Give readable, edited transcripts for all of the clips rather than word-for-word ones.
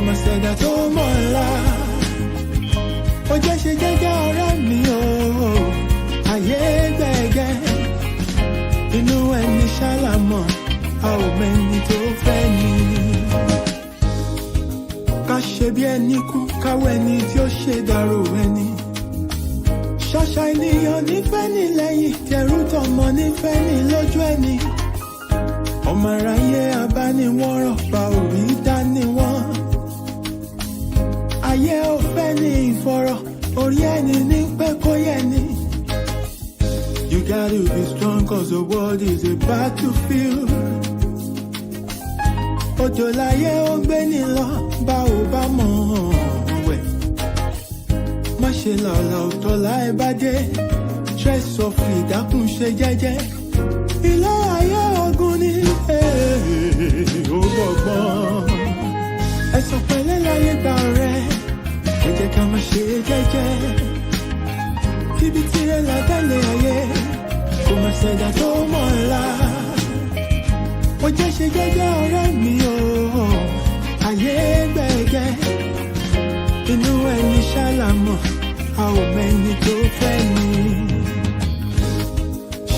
má ṣẹ̀dá tó mọ̀la. Ó jẹ́ ṣe jẹ́jẹ́ ọ̀rẹ́ mi o, ayé gbẹ̀gẹ́. Inú ẹni ṣálámọ̀, a ò mẹ́ni tó fẹ́ ni. Ká ṣe bí ẹni kú, káwọ́ ẹni tí ó ṣe dàrú ẹni. Ṣàṣà ènìyàn nífẹ̀ẹ́ ní lẹ́yìn, tẹrú tọmọ nífẹ̀ẹ́ ní lójú ẹni. Ọmọ aráyé abániwọ̀rọ̀ bá orí dání wọ́n. Ayé ò fẹ́ ní ìfọ̀rọ̀, orí ẹni ní pé kó yẹ ni. You gotta be strong cause the world is a battlefield. Òjò láyé ó gbé ní lọ, bá ò bá mọ̀ wẹ̀. Má ṣe làlà òtọ́ láì bá dé. Stress softly dákun ṣe jẹ́jẹ́. Ilé ayé ogun ni ó gbọ̀gbọ́n. Ẹ̀sọ̀ pẹ̀lẹ́ láyé gbà ọ̀rẹ́, ẹ jẹ́ ká má ṣe jẹ́jẹ́. Kíbi tirẹ̀ látẹ̀lé ayé, kò má ṣẹ̀dá tó mọ̀la. Ó jẹ́ ṣe jẹ́jẹ́ ọ̀rẹ́ mi o, ayé gbẹ̀gẹ́. Inú ẹni ṣálámọ̀, a ò mẹ́ni tó fẹ́ ni.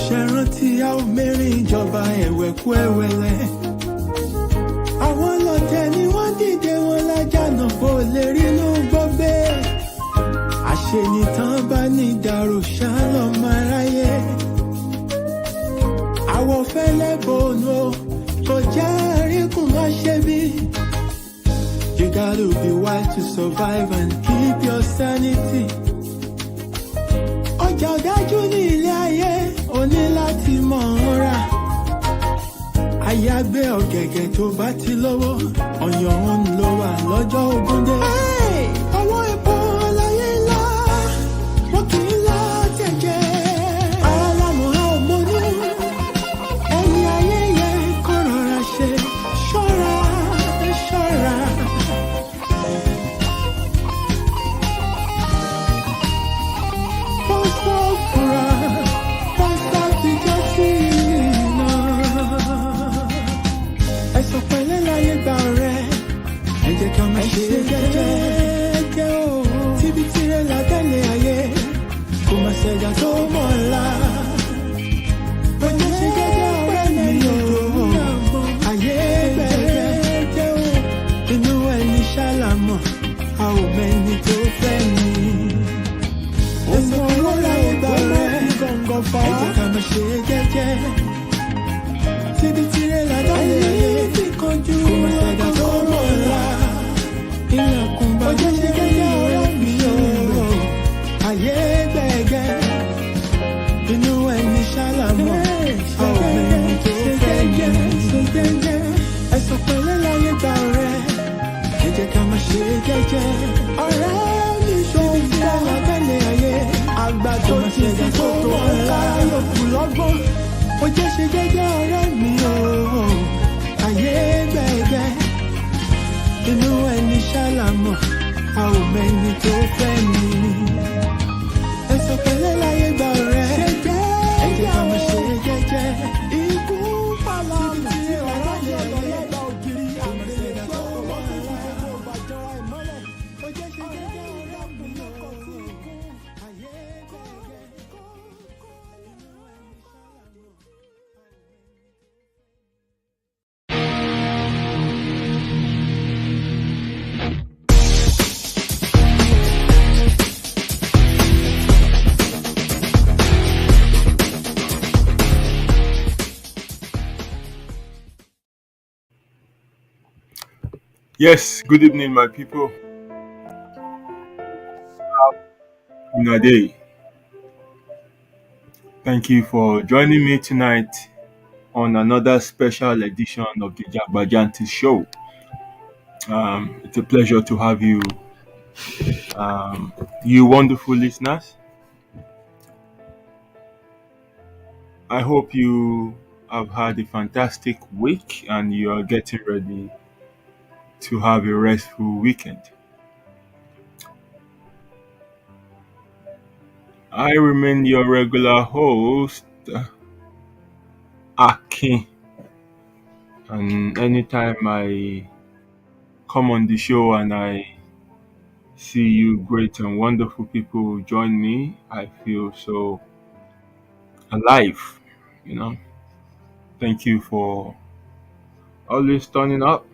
Ṣé rántí a ò mẹ́rin ìjọba ẹ̀wẹ̀ kú ẹ̀wẹ̀lẹ̀. Àwọn lọ́tẹ̀ ni wọ́n dìde wọn lájànà kó lè rínú gbọ́gbé. Àṣenìtàn bá ní ìdàrú ṣálọ̀ máa ráyé. Àwọ̀ fẹ́lẹ́ bòónù kò jẹ́ àríkùn má ṣe bí. You gotta be wise to survive and keep your sanity. Ọjà ọ̀dájú ní ilé ayé, o ní láti mọ̀ ọ́n rà. Àyàgbé ọ̀gẹ̀gẹ̀ tó bá ti lówó, ọ̀yàn òun ló wà lọ́jọ́ ogún dé. Ọwọ́ epo láyé ńlá, wọ́n kì í lọ jẹ̀jẹ̀. Alámọ̀ a ò mọ̀nú, ẹni ayé yẹ kó rọra ṣe. Ṣọ́ra, ṣọ́ra. Pọ́sọ̀ fura, pọ́sọ̀ ti jẹ́ sí iná. Ẹ̀sọ̀ pẹ̀lẹ́ láyé gbà ọ̀rẹ́, ẹ jẹ́ ká má ṣe jẹ́jẹ́ o. Tíbi tirẹ̀ látẹ̀lé ayé, kò má ṣẹ̀dá tó mọ̀la. Ó jẹ́ ṣe jẹ́jẹ́ ọ̀rẹ́ mi o, ayé gbẹ̀gẹ́ o. Inú ẹni ṣálámọ̀, a ò mẹ́ni tó fẹ́ ni. Ẹ̀sọ̀ pẹ̀lẹ́ láyé gbà ọ̀rẹ́, ẹ jẹ́ ká má ṣe jẹ́jẹ́. Tíbi tirẹ̀ látẹ̀lé ayé, kò má ṣẹ̀dá tó mọ̀la. Ilẹ̀kùn bá jẹ́ ṣe jẹ́jẹ́ ọ̀rẹ́ mi o, ayé gbẹ̀gẹ́. Inú ẹni ṣálámọ̀, a ò mẹ́ni tó fẹ́ ni. Ẹ̀sọ̀ pẹ̀lẹ́ láyé gbà ọ̀rẹ́, ẹ jẹ́ ká má ṣe jẹ́jẹ́. Ọ̀rẹ́ mi ṣòwò tirẹ̀ látẹ̀lé ayé, àgbà tó ti fi tó mọ̀la yòókù lọ́gbọ́n. Ó jẹ́ ṣe jẹ́jẹ́ ọ̀rẹ́ mi o, ayé gbẹ̀gẹ́. Inú ẹni ṣálámọ̀, a ò mẹ́ni tó fẹ́ ni. Ẹ̀sọ̀ pẹ̀lẹ́ láyé gbà ọ̀rẹ́, ẹ jẹ́ ká má ṣe jẹ́jẹ́. Ikú pàlàmù tí ọ̀rọ̀ lè lọ́lọ́gbà ògiri àgbẹ̀lẹ̀ tó wọ́n ti fi gbogbo ìbàjọ́ ìmọ́lẹ̀. Ó jẹ́ ṣe jẹ́jẹ́ ọ̀rẹ́ mi o, ayé gbẹ̀gẹ́. Inú ẹni ṣálámọ̀. Yes, good evening, my people. In a day, thank you for joining me tonight on another special edition of the Jagbajanti Show. It's a pleasure to have you, you wonderful listeners. I hope you have had a fantastic week and you are getting ready to have a restful weekend. I remain your regular host, Akin, and anytime I come on the show and I see you great and wonderful people join me, I feel so alive. You know, thank you for always turning up.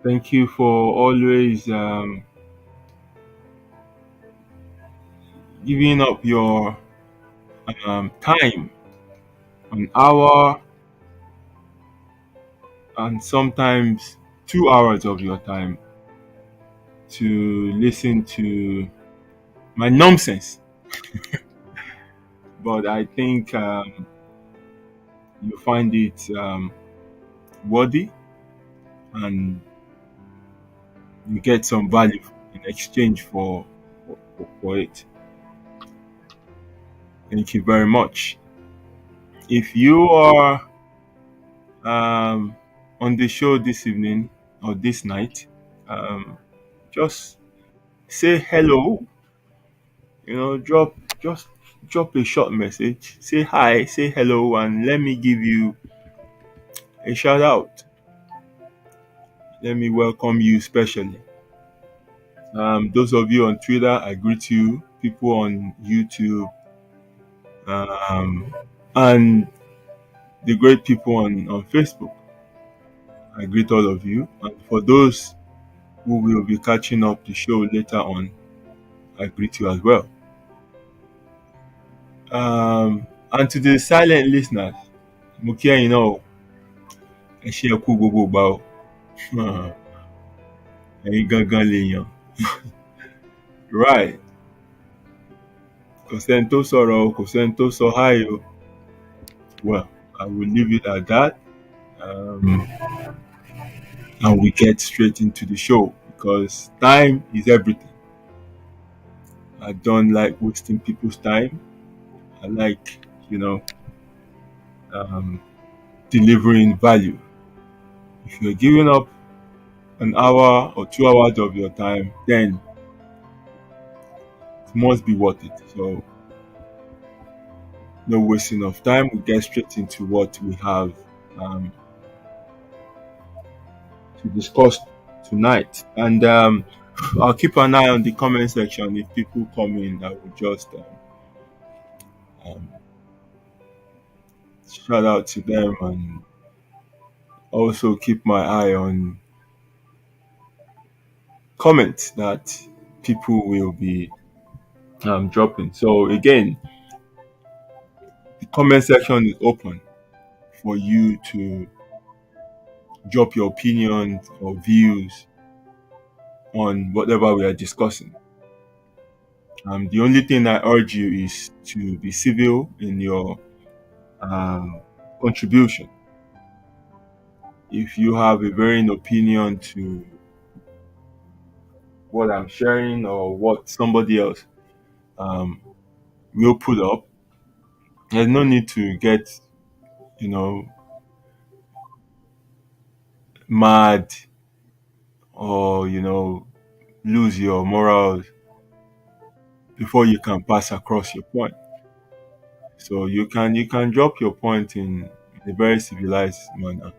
Thank you for always giving up your time, an hour, and sometimes 2 hours of your time to listen to my nonsense. But I think you find it worthy and you get some value in exchange for it. Thank you very much. If you are um, on the show this evening or this night, um, just say hello. You know, just drop a short message. Say hi, say hello, and let me give you a shout out. Let me welcome you specially. Those of you on Twitter, I greet you. People on YouTube, um, and the great people on Facebook, I greet all of you. And for those who will be catching up the show later on, I greet you as well. And to the silent listeners, mo kí ẹ̀yin náà o, ẹ ṣé ẹ kú gbogbo ìgbà o. Ẹ̀yin gangan lèèyàn. Right. Kò sẹ́ni tó sọ̀rọ̀ o, kò sẹ́ni tó sọ hi o. Well, I will leave it at that. Um, and we get straight into the show because time is everything. I don't like wasting people's time. I like, you know, um, delivering value. If you're giving up an hour or 2 hours of your time, then it must be worth it. So, no wasting of time. We get straight into what we have um, to discuss tonight. And I'll keep an eye on the comment section. If people come in, I will just um, shout out to them and also keep my eye on comments that people will be dropping. So again, the comment section is open for you to drop your opinions or views on whatever we are discussing. The only thing I urge you is to be civil in your contribution. If you have a varying opinion to what I'm sharing or what somebody else um, will put up, there's no need to get, you know, mad or, you know, lose your morals before you can pass across your point. So you can drop your point in a very civilized manner,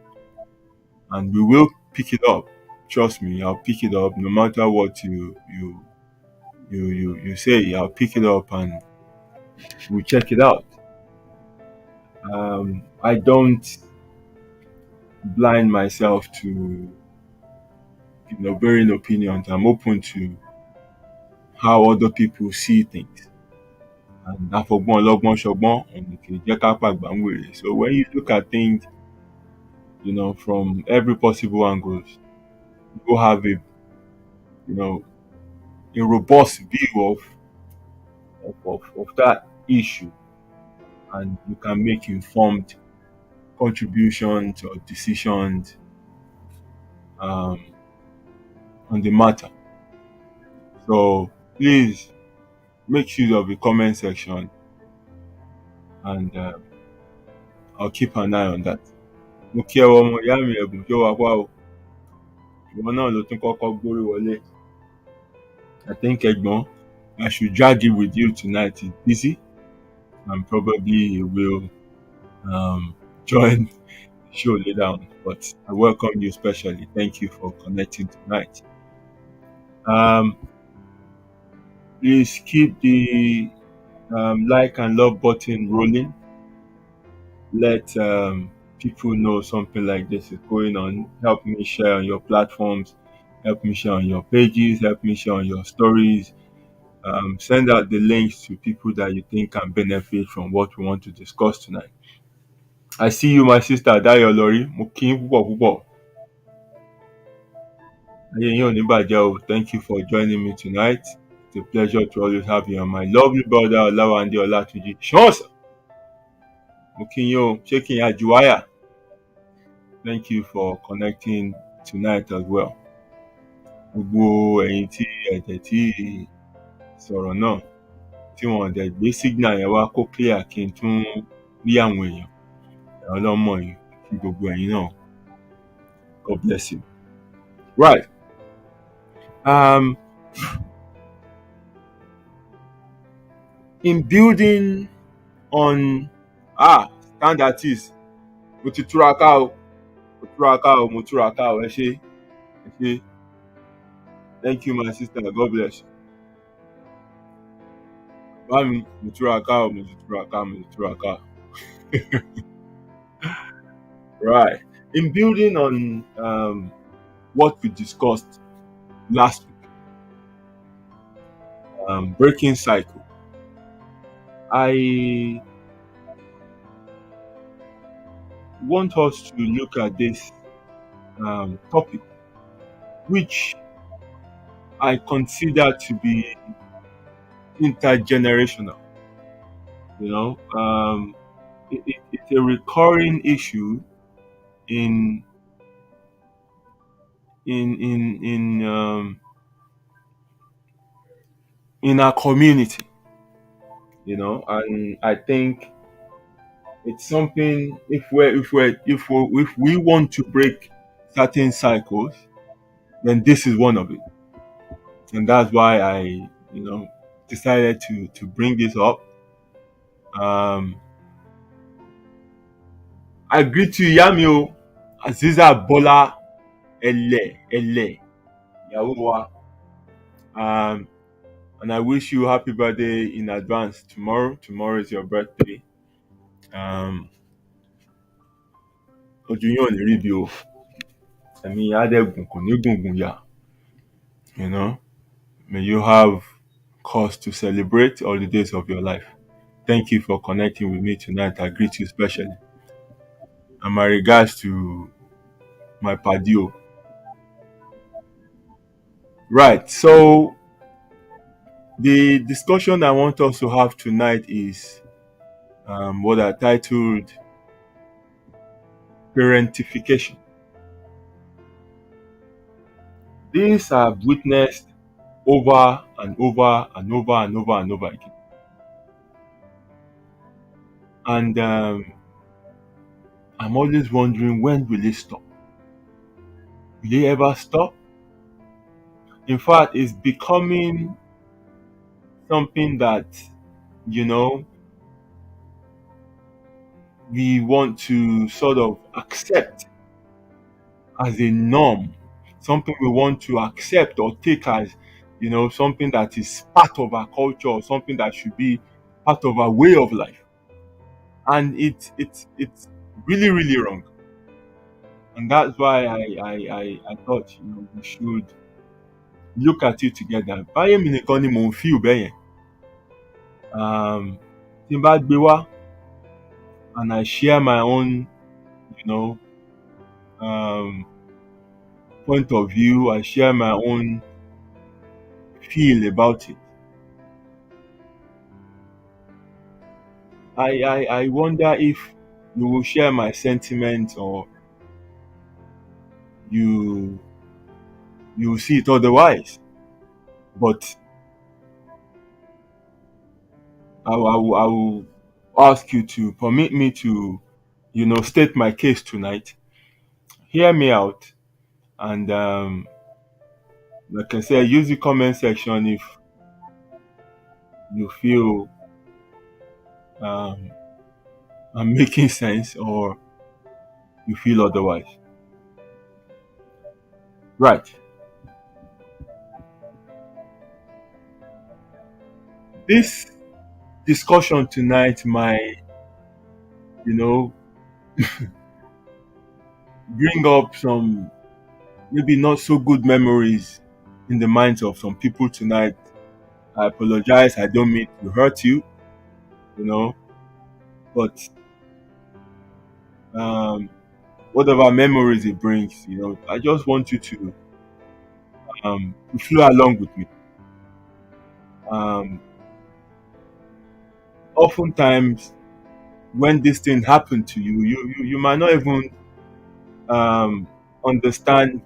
and we will pick it up. Trust me, I'll pick it up no matter what you say. I'll pick it up and we'll check it out. I don't blind myself to varying opinions. I'm open to how other people see things. And àfọgbọ́n ọlọ́gbọ́n ṣọgbọ́n ọ̀nà kì í jẹ́ ká pàgbà ń wèrè. So when you look at things, from every possible angles, you go have a robust view of that issue, and you can make informed contributions or decisions um, on the matter. So please make use of the comment section, and I'll keep an eye on that. Mo kí ẹ ọmọ ìyá mi ẹ̀bùn tó wà wá o. Ìwọ náà ló tún kọ́kọ́ gbórí wọlé. I think ẹ̀gbọ́n, I should drag it with you tonight. He's busy and probably he will join the show later on. But I welcome you especially. Thank you for connecting tonight. Um, please keep the like and love button rolling. Let people know something like this is going on. Help me share on your platforms. Help me share on your pages. Help me share on your stories. Send out the links to people that you think can benefit from what we want to discuss tonight. I see you, my sister Dayo Lori. Mo kí yín púpọ̀ púpọ̀. Ayé yín ò ní bàjẹ́ o. Thank you for joining me tonight. It's a pleasure to always have you on my lovely brother Olawande Olatunji. Ṣọ́ọ̀ṣà! Mo kí yín o. Ṣé kí n àjùwáyà? Thank you for connecting tonight as well. Gbogbo ẹ̀yin tí ẹ̀jẹ̀ tí sọ̀rọ̀ náà tí wọ́n dẹ̀ gbé signal yẹn wá kó clear kí n tún rí àwọn èèyàn. Ọlọ́mọ yìí kí gbogbo ẹ̀yin náà. God bless you. Right. In building on stand artist, mo ti túraká o, mo túraká o, ẹ ṣé. Thank you, my sister. God bless you. Bámi, mo túraká. Right. In building on what we discussed last week, breaking cycle, I want us to look at this topic, which I consider to be intergenerational. You know, it's a recurring issue in our community. You know, and I think it's something if we want to break certain cycles, then this is one of it. And that's why I decided to bring this up. I greet you, Yamio Aziza Bola Ele Yahuwa. And I wish you happy birthday in advance tomorrow. Tomorrow is your birthday. Ojú yín ò ní rí bí o. Ẹ̀mí Adégún kò ní gùngùn yà. You know, may you have cause to celebrate all the days of your life. Thank you for connecting with me tonight. I greet you specially. And my regards to my padio. Right. So the discussion I want us to have tonight is what I titled Parentification. This I've witnessed over and over and over and over and over again. And I'm always wondering, when will it stop? Will it ever stop? In fact, it's becoming something that, we want to sort of accept as a norm, something we want to accept or take as, something that is part of our culture, or something that should be part of our way of life. And it's really, really wrong. And that's why I thought, we should look at it together. Báyé mi nìkan ni mò ń feel bẹ́yẹn. Tí n bá gbé wá and I share my own, point of view, I share my own feel about it. I wonder if you will share my sentiments, or you see it otherwise. But I will ask you to permit me to, state my case tonight. Hear me out, and like I said, use the comment section if you feel I'm making sense, or you feel otherwise. Right. This discussion tonight might, you know, bring up some maybe not so good memories in the minds of some people tonight. I apologize. I don't mean to hurt you, you know, but um, whatever memories it brings, I just want you to flow along with me. Um, Oftentimes, when this thing happened to you, you might not even um, understand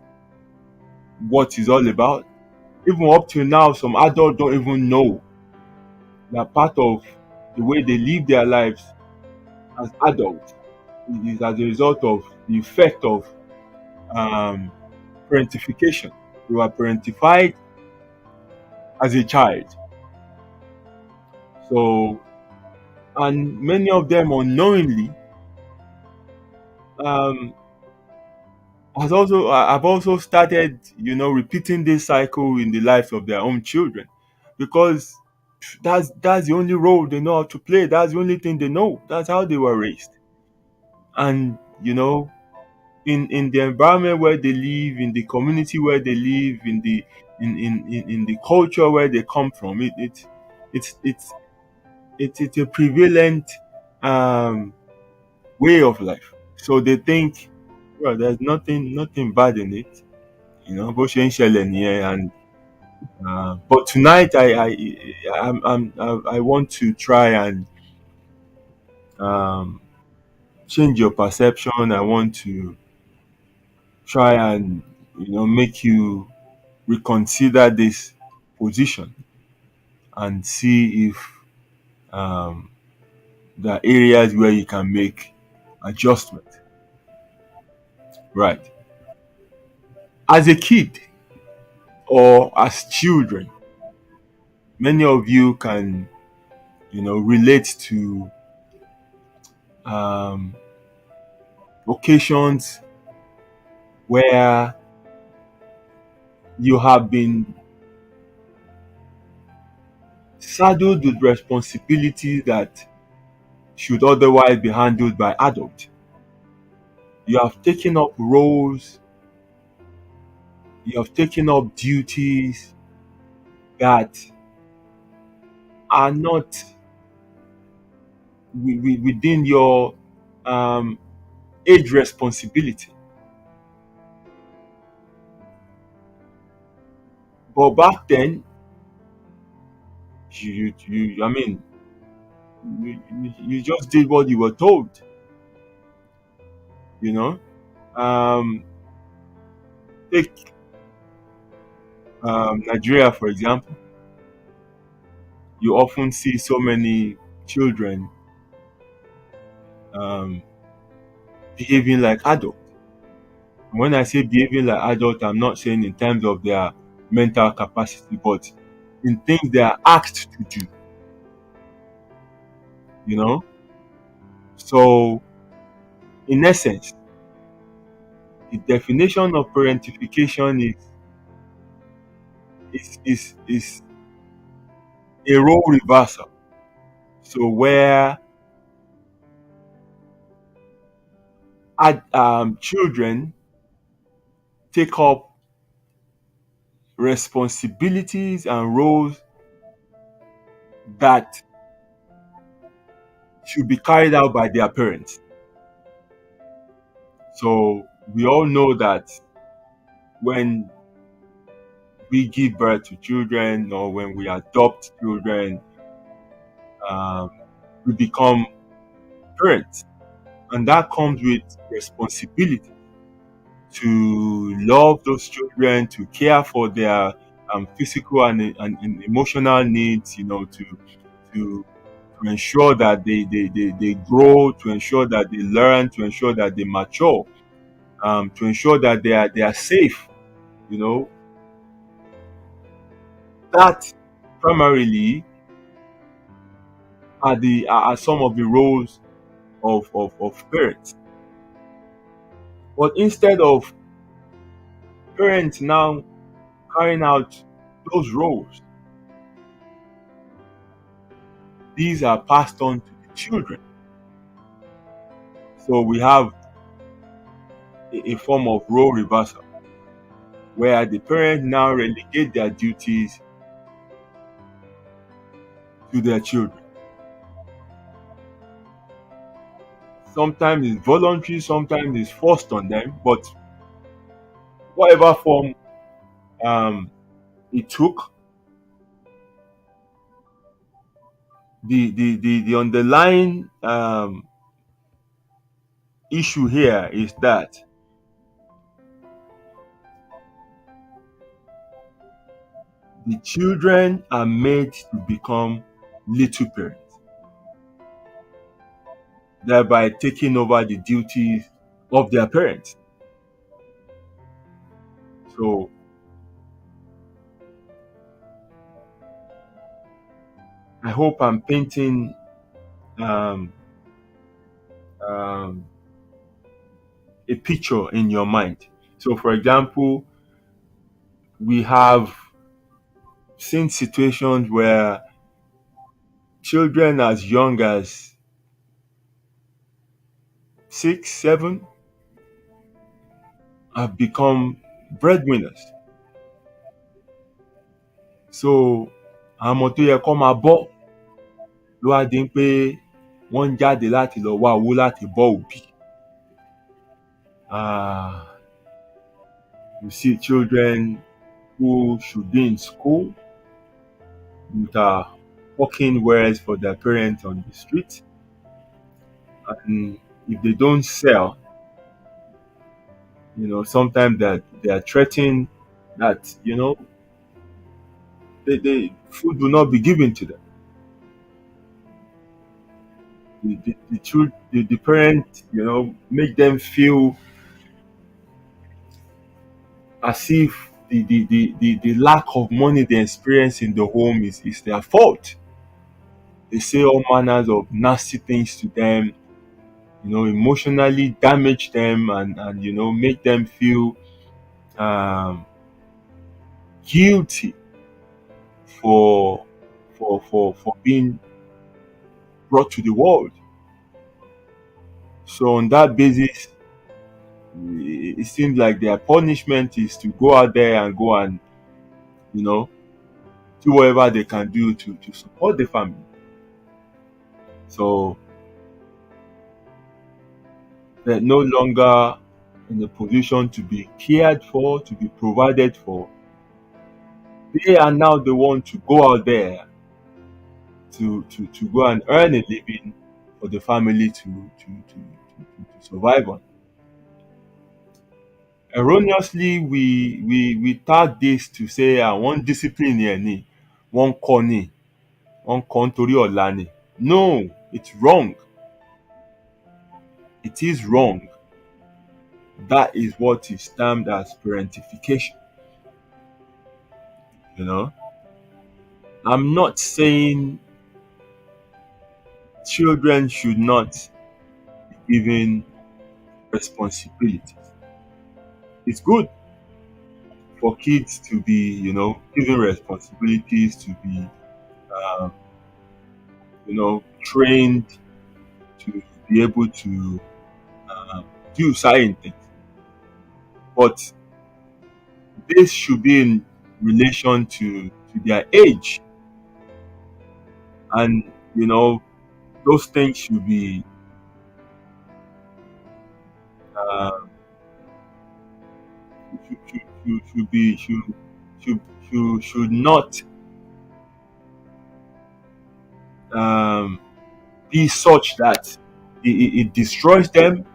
what it's all about. Even up to now, some adults don't even know that part of the way they live their lives as adults is as a result of the effect of um, parentification. You were parentified as a child. So, and many of them unknowingly um, have also started, repeating this cycle in the lives of their own children, because that's the only role they know how to play. That's the only thing they know. That's how they were raised. And in the environment where they live, in the community where they live, in the culture where they come from, it's it's it's a prevalent um, way of life. So they think, well, there's nothing bad in it, bó ṣe ń ṣẹlẹ̀ nìyẹn. And but tonight I want to try and um, change your perception. I want to try and make you reconsider this position and see if um, there are areas where you can make adjustment. Right. As a kid or as children, many of you can, relate to um, occasions where you have been saddled with responsibilities that should otherwise be handled by adults. You have taken up roles, you have taken up duties that are not within your um, age responsibility. But back then, I mean, you just did what you were told. You know, um, take Nigeria for example. You often see so many children um, behaving like adults. And when I say behaving like adults, I'm not saying in terms of their mental capacity, but in things they are asked to do. You know, so in essence, the definition of parentification is a role reversal. So where children take up responsibilities and roles that should be carried out by their parents. So we all know that when we give birth to children or when we adopt children, um, we become parents, and that comes with responsibility to love those children, to care for their physical and emotional needs, to to ensure that they grow, to ensure that they learn, to ensure that they mature, to ensure that they are safe. You know, that primarily are some of the roles of parents. But instead of parents now carrying out those roles, these are passed on to the children. So we have a form of role reversal where the parents now relegate their duties to their children. Sometimes it's voluntary, sometimes it's forced on them, but whatever form um, it took, the underlying issue here is that the children are made to become little parents, thereby taking over the duties of their parents. So I hope I'm painting um, um, a picture in your mind. So, for example, we have seen situations where children as young as 6, 7 have become breadwinners. So, àwọn ọmọ tó yẹ kó máa bọ́ ló wá di pé wọ́n ń jáde láti lọ wá owó láti bọ́ òbí. Ah, you see children who should be in school with hawking wares for their parents on the street, and if they don't sell, sometimes that they are threatened that food will not be given to them. The parent make them feel as if the lack of money they experience in the home is their fault. They say all manners of nasty things to them, emotionally damage them, and make them feel um, guilty for for being brought to the world. So on that basis, it seems like their punishment is to go out there and go and you know do whatever they can do to support the family. So they're no longer in a position to be cared for, to be provided for. They are now the one to go out there to go and earn a living for the family to survive on. Erroneously, we tag this to say one discipline here ni, one kọ́ ni, one kọ́ nítorí ọ̀la ni. No, it's wrong. It is wrong. That is what is termed as parentification. You know, I'm not saying children should not be given responsibilities. It's good for kids to be, given responsibilities, to be, um, trained to be able to do certain things. But this should be in relation to their age. And, those things should be uh, should not um, be such that it destroys them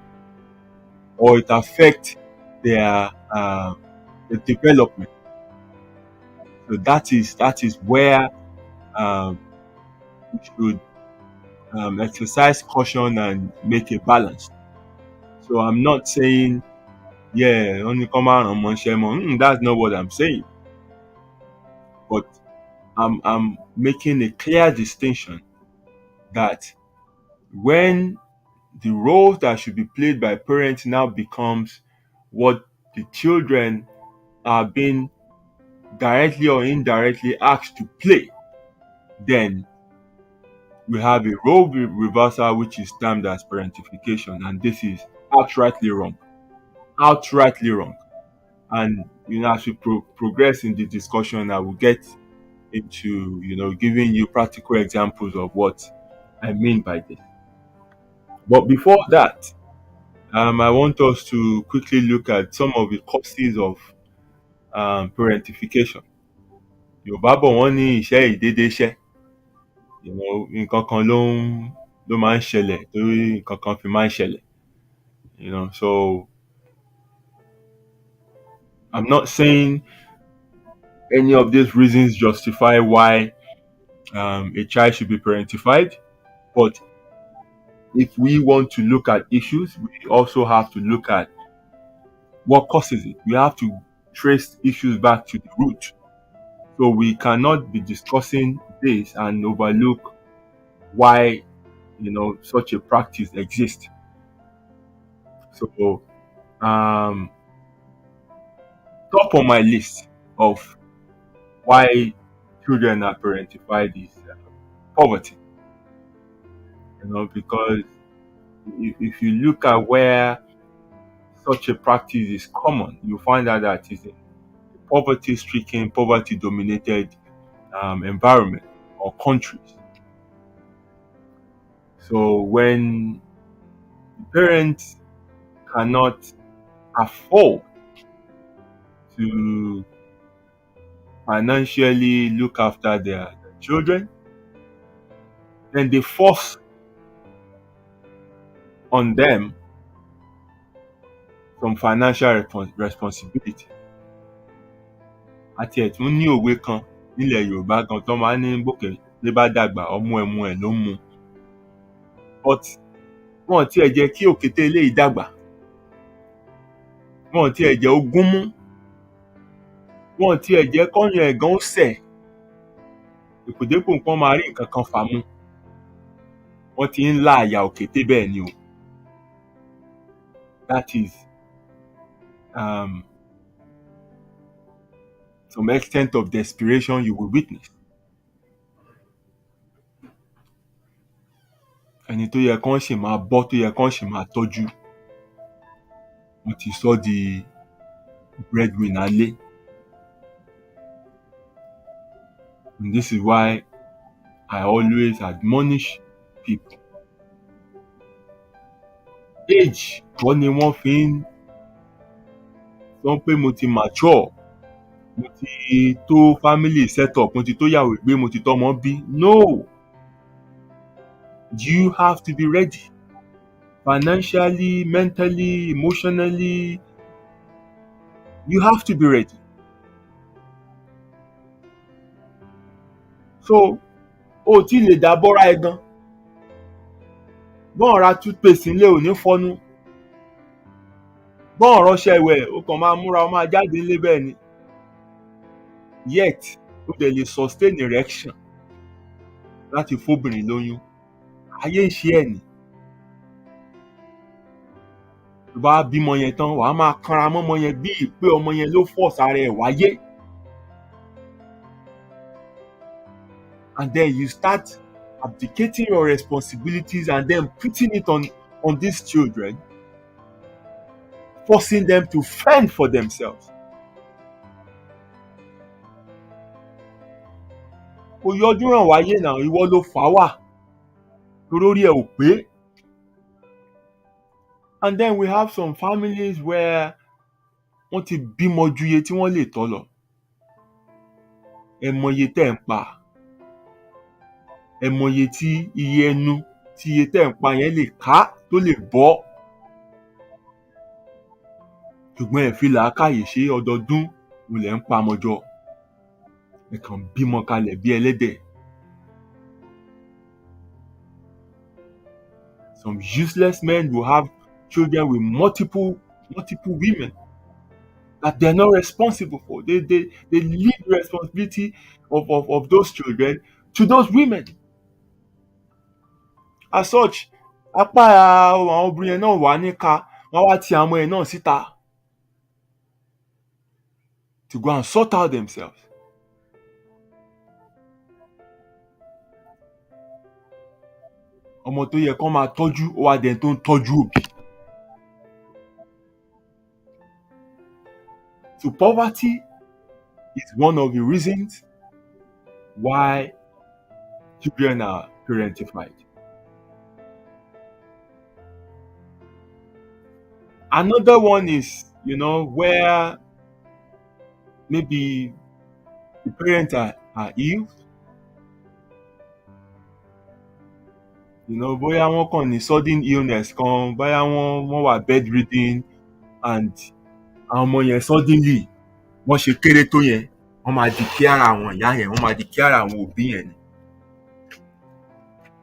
or it affects their the development. So that is where um, we should exercise caution and make a balance. So I'm not saying, yeah, only come out on Monshemo. That's not what I'm saying. But I'm making a clear distinction that when the role that should be played by parents now becomes what the children are being directly or indirectly asked to play, then we have a role reversal, which is termed as parentification, and this is outrightly wrong. Outrightly wrong. And as we progress in the discussion, I will get into giving you practical examples of what I mean by this. But before that, I want us to quickly look at some of the causes of parentification. Yorùbá bọ̀ wọ́n ní iṣẹ́ ìdédé iṣẹ́. Nǹkan kan ló máa ń ṣẹlẹ̀ torí nǹkan kan fi máa ń ṣẹlẹ̀. So I'm not saying any of these reasons justify why a child should be parentified, but if we want to look at issues, we also have to look at what causes it. We have to trace issues back to the root. So we cannot be discussing this and overlook why such a practice exists. So top on my list of why children are parentified is poverty. Because if you look at where such a practice is common, you find out that it's a poverty-stricken, poverty-dominated environment or countries. So when parents cannot afford to financially look after their children, then they force on them some financial responsibility. Àti ẹ̀ tún ní òwe kan nílẹ̀ Yorùbá gan tó máa ń ní bókè lé bá dàgbà ọmú ẹ̀ ló ń mu. But wọn ò tiẹ̀ jẹ́ kí òkété eléyìí dàgbà. Wọn ò tiẹ̀ jẹ́ ó gún mú. Wọn ò tiẹ̀ jẹ́ kọ́yàn ẹ̀ gan ó sẹ̀. Dèpòdépò nǹkan máa rí nǹkan kan fà mú. Wọ́n ti ń lá àyà òkété bẹ́ẹ̀ ni o. That is some extent of desperation you will witness. Ẹni tó yẹ kán ṣì máa bọ́, tó yẹ kán ṣì máa tọ́jú, wọ́n ti sọ di breadwinner lé. And this is why I always admonish people. Age kọ́ ni wọ́n fi ń sọ pé mo ti mature, mo ti tó family set up, mo ti tó yàwó gbé, mo ti tọ́mọ bí. No! You have to be ready. Financially, mentally, emotionally, you have to be ready. So, o ti lè dá bọ́ra ẹ gan. Bọ́n ra toothpaste nílé ò ní fọ́nú. Bọ́n rọṣẹ́ ìwẹ̀ o kàn máa múra, o máa jáde nílé bẹ́ẹ̀ ni. Yet, o dẹ̀ lè sustain erection láti fóbìnrin lóyún. Ayé ń ṣe ẹ̀ ni. Tó bá bímọ yẹn tán, wàá máa kanra mọ́mọ yẹn bíi pé ọmọ yẹn ló force ara ẹ̀ wáyé. And then you start abdicating your responsibilities and then putting it on these children, forcing them to fend for themselves. Kò yọjú ràn wáyé náà, ìwọ ló fà wá. Torí ẹ̀ ò pé. And then we have some families where wọ́n ti bímọ ju iye tí wọ́n lè tọ́ lọ. Ẹ mọ iye tẹ́ ń pa. Ẹ mọ iye tí iye ẹnu tí iye tẹ́ ń pa yẹn lè ká tó lè bọ́. Ṣùgbọ́n ẹ fi làákàyè ṣe ọdọọdún mo lẹ̀ ń pa ọmọjọ. Ẹ kàn bímọ kalẹ̀ bí ẹlẹ́dẹ̀. Some useless men will have children with multiple women that they're not responsible for. They leave the responsibility of those children to those women. As such, apá àwọn obìnrin náà wà níka, wọ́n wá ti àwọn ẹ̀ náà síta. to go and sort out themselves. Ọmọ tó yẹ kó máa tọ́jú ó wá dẹni tó ń tọ́jú òbí. So poverty is one of the reasons why children are parentified. Another one is, where maybe the parents are ill. Bóyá wọ́n kàn ní sudden illness kan, bóyá wọ́n wà bedridden, and àwọn ọmọ yẹn suddenly wọ́n ṣe kéré tó yẹn, wọ́n máa di kí ara àwọn ìyá yẹn, wọ́n máa di kí ara àwọn òbí yẹn ni.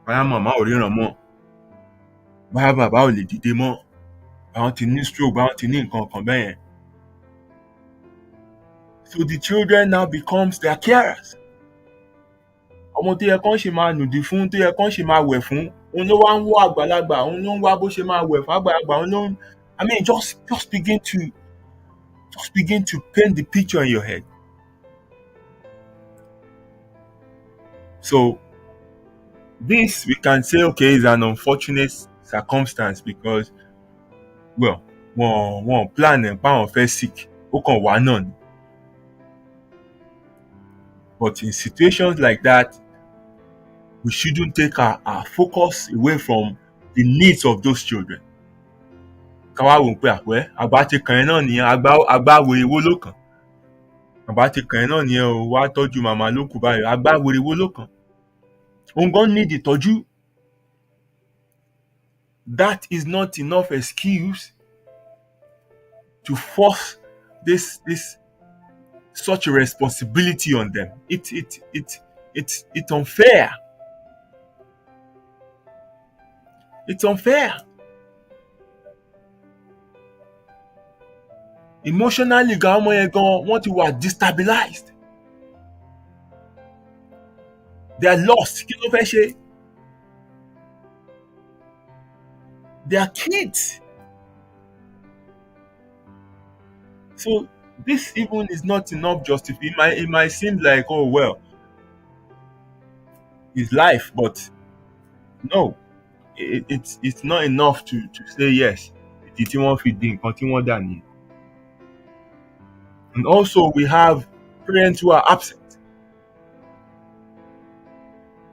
Bóyá màmá ò ríran mọ́, bóyá bàbá ò lè dìde mọ́, àwọn ti ní stroke, àwọn ti ní nǹkan kan bẹ́ẹ̀ yẹn. So the children now becomes their carers. Ọmọ tó yẹ kán ṣe máa nùdí fún, tó yẹ kán ṣe máa wẹ̀ fún, òun ló wá ń wọ àgbàlagbà, òun ló ń wá bó ṣe máa wẹ̀ fún àgbàlagbà, òun ló ń, just begin to paint the picture in your head. So this, we can say, okay, is an unfortunate circumstance because, well, wọ́n plan ẹ̀ pa wọ́n fẹ́ sick, ó kàn wá náà ni. But in situations like that, we shouldn't take our focus away from the needs of those children. Káwá wò pé àpẹ́ àgbà ti kàn ẹ́ náà nìyẹn, àgbà wèrè wo ló kàn? Àgbà ti kàn ẹ́ náà nìyẹn o, wá tọ́jú màmá ló kù báyìí, àgbà wèrè wo ló kàn? Òun gan need ìtọ́jú. That is not enough excuse to force this such a responsibility on them. It's unfair. It's unfair. Emotionally, gan ọmọ yẹn gan wọ́n ti wà destabilized. They are lost. Kí ló fẹ́ ṣe? They are kids. So this even is not enough justification. It might seem like, oh well, it's life, but no, it's not enough to say yes. Ìdí tí wọ́n fi di nǹkan tí wọ́n dà nìyẹn. And also we have parents who are absent.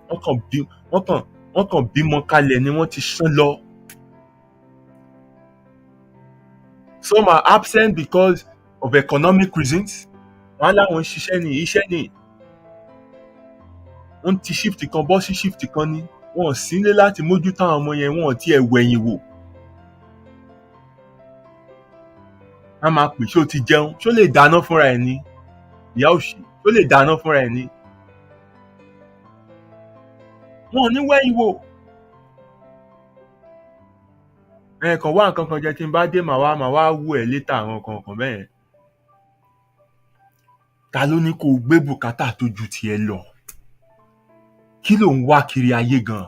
Wọ́n kàn bímọ kalẹ̀ ni wọ́n ti ṣán lọ. Some are absent because of economic reasons. Wọ́n láwọn ṣiṣẹ́ ní iṣẹ́ ní. Wọ́n ti shift kan bọ́ sí shift kan ní. Wọ́n sí nílé láti mójútó àwọn ọmọ yẹn, wọ́n ti ẹ̀ wẹ̀yìn wò. A máa pè ṣó ti jẹun, ṣó lè dáná fúnra ẹ̀ ni? Ìyá òṣì, ṣó lè dáná fúnra ẹ̀ ni? Wọ́n ò ní wẹ̀yìn wò. Kàn wá nǹkan kan jẹ tí n bá dé màá wá wò ẹ́ létà àwọn nǹkan bẹ́ẹ̀. Ta ló ní kó o gbé bùkátà tó ju tiẹ̀ lọ? Kí ló ń wá kiri ayé gan?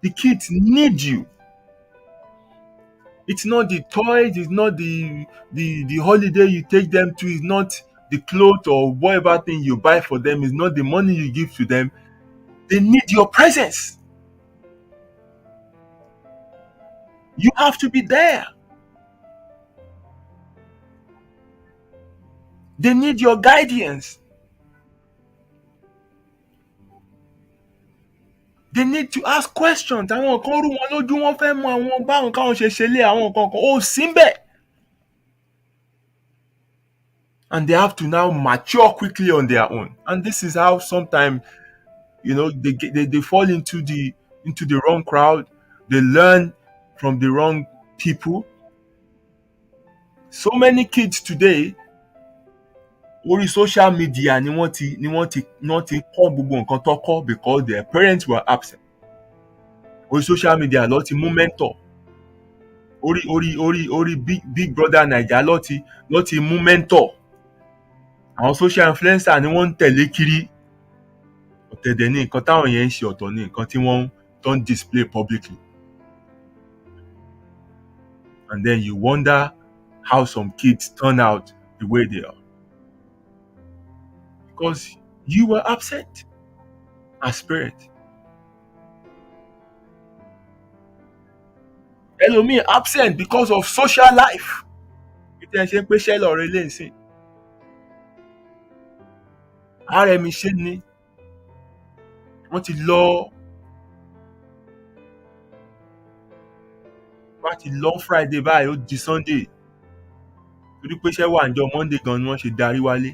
The kids need you. It's not the toys, it's not the holiday you take them to, it's not the clothes or whatever thing you buy for them, it's not the money you give to them. They need your presence. You have to be there. They need your guidance. They need to ask questions. Àwọn kan rú wọn lójú, wọ́n fẹ́ mọ àwọn báwọn káwọn ṣe ṣe lé àwọn nǹkan kan. Ó sí ńbẹ̀. And they have to now mature quickly on their own. And this is how sometimes, they fall into the wrong crowd. They learn from the wrong people. So many kids today, orí social media ni wọ́n ti kọ́ gbogbo nǹkan tó kọ́ because their parents were absent. Orí social media ló ti mú mentor. Orí big brother Naija ló ti mú mentor. Àwọn social influencer ni wọ́n ń tẹ̀lé kiri. Ọ̀tẹ̀dẹ̀ ní nǹkan táwọn yẹn ń ṣe, ọ̀tọ̀ ní nǹkan tí wọ́n tó ń display publicly. And then you wonder how some kids turn out the way they are. Because you were absent as parent. Ẹlòmíì absent because of social life. Bí tẹ́ ẹ ṣe ń pé ṣẹ́ lọ́ọ́ relé nsìn. Ààrẹ mi ṣe ni wọ́n ti lọ Friday báyìí ó di Sunday. Torí pé ṣẹ́ wà níjọ́ Monday gan ni wọ́n ṣe darí wálé.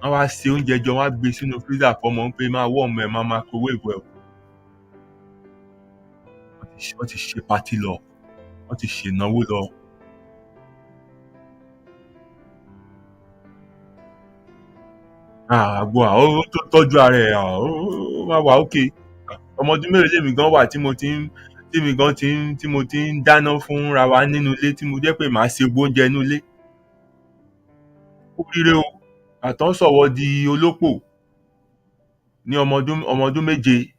Wọ́n wá ṣe oúnjẹ jọ, wọ́n á gbé sínú freezer fọmọ pé máa wọ̀ ọmọ ẹ̀ máa microwave ẹ̀. Wọ́n ti ṣe party lọ, wọ́n ti ṣènáwó lọ. Àgbo ó tó tọ́jú ara ẹ̀, ó máa wà okay. Ọmọ ọdún mélòó lèmi gan wà tí mo ti ń dáná fúnra wa nínú ilé, tí mo jẹ́ pé màá ṣe gbóúnjẹ nínú ilé. Ó rire o, àtọ́ sọ̀wọ́ di olópò ní ọmọ ọdún méje.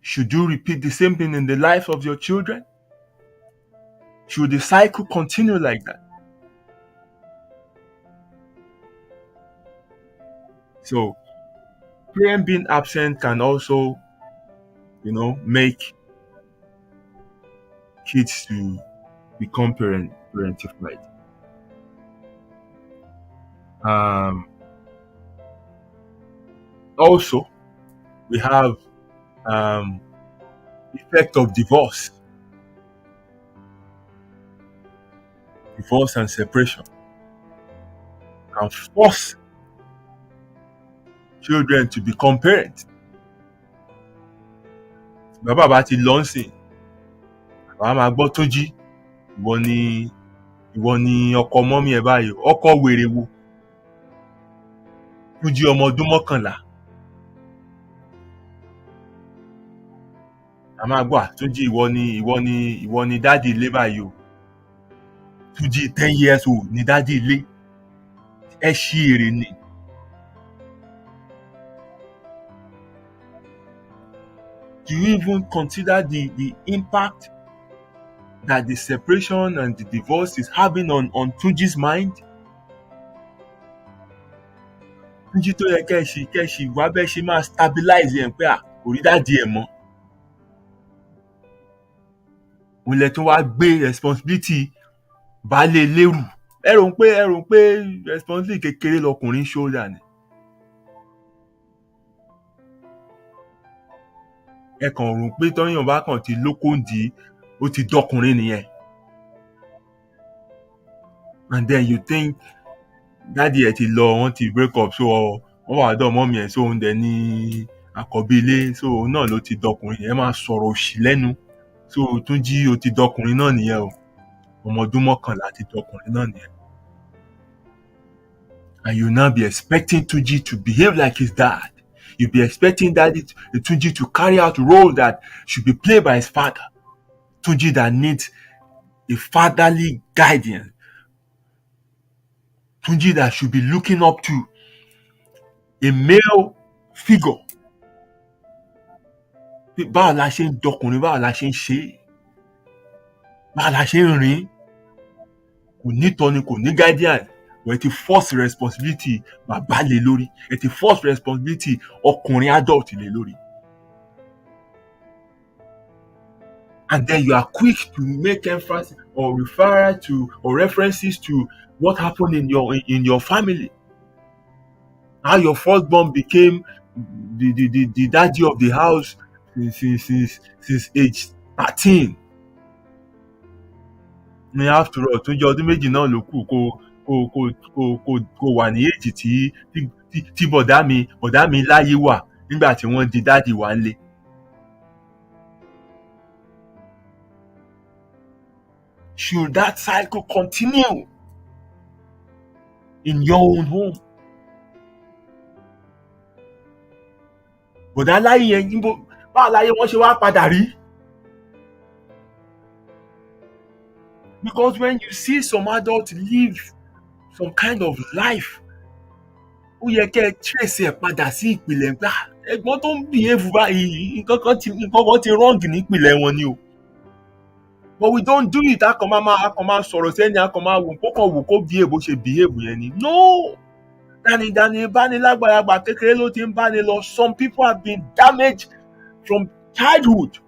Should you repeat the same thing in the life of your children? Should the cycle continue like that? So, parent being absent can also, make kids to become parentified. Also, we have effect of divorce and separation can force children to become parents. Bàbá bá ti lọ nsìn, bàbá máa gbọ́ Túnjí, ìwọ ni ọkọ mọ́mí ẹ̀ báyìí, ọkọ wèrè wo? Túnjí ọmọ ọdún 11. A máa gbọ́ Túnjí ìwọ ni dádì ilé báyìí o. Túnjí 10 years old ni dádì ilé. Ẹ ṣí èrè ni. Do you even consider the impact that the separation and the divorce is having on Tunji's mind? Túnjí tó yẹ kẹ́ṣì wá bẹ́ẹ̀ ṣe máa stabilize ẹ̀ pé kò rí dádì ẹ̀ mọ́. Òun lẹ tún wá gbé responsibility baálé lérù. Ẹ rò pé responsibility kékeré lọkùnrin ṣóòdà ni. Ẹ kàn rò pé tọ́yàn bá kàn ti lókòǹdì ó ti dọkùnrin nìyẹn. And then you think dádì ẹ̀ ti lọ, wọ́n ti break up, so wọ́n wà dọ̀ mọ́mí ẹ̀, so òun dẹ̀ ní àkọ́bí ilé, so òun náà ló ti dọkùnrin. Ẹ máa sọ̀rọ̀ òṣì lẹ́nu. So Túnjí ó ti dọkùnrin náà nìyẹn o. Ọmọ ọdún 11 ti dọkùnrin náà nìyẹn. And you now be expecting Tunji to behave like his dad. You be expecting Tunji to carry out a role that should be played by his father. Tunji that needs a fatherly guidance. Tunji that should be looking up to a male figure. Báwo la ṣe ń dọkùnrin, báwo la ṣe ń ṣe, báwo la ṣe ń rìn, kò ní tọ́ni, kò ní guidance. Ẹ ti force responsibility bàbá lé lórí. Ẹ ti force responsibility ọkùnrin adult lé lórí. And then you are quick to make emphasis or refer to or references to what happened in your family. How your firstborn became the daddy of the house since age 13. Ní after all, tó jẹ́ ọdún méjì náà ló kù kó wà ní èjì tí bọ̀dá mi láyé wà nígbà tí wọ́n di dádì wá nílé. Should that cycle continue in your own home? Bọ̀dá láyé yẹn báwo láyé wọ́n ṣe wá padà rí? Because when you see some adults live some kind of life, ó yẹ kẹ́ ẹ trace ẹ̀ padà sí ìpìlẹ̀ gbà. Ẹ̀gbọ́n tó ń behave báyìí, nǹkan kan ti wrong ní ìpìlẹ̀ wọn ni o. But we don't do it. A kàn máa sọ̀rọ̀ sẹ́ni, a kàn máa wò kó kàn wò kó behave bó ṣe behave yẹn ni. No! Dànìdànì báni lágbàlagbà kékeré ló ti ń báni lọ. Some people have been damaged from childhood.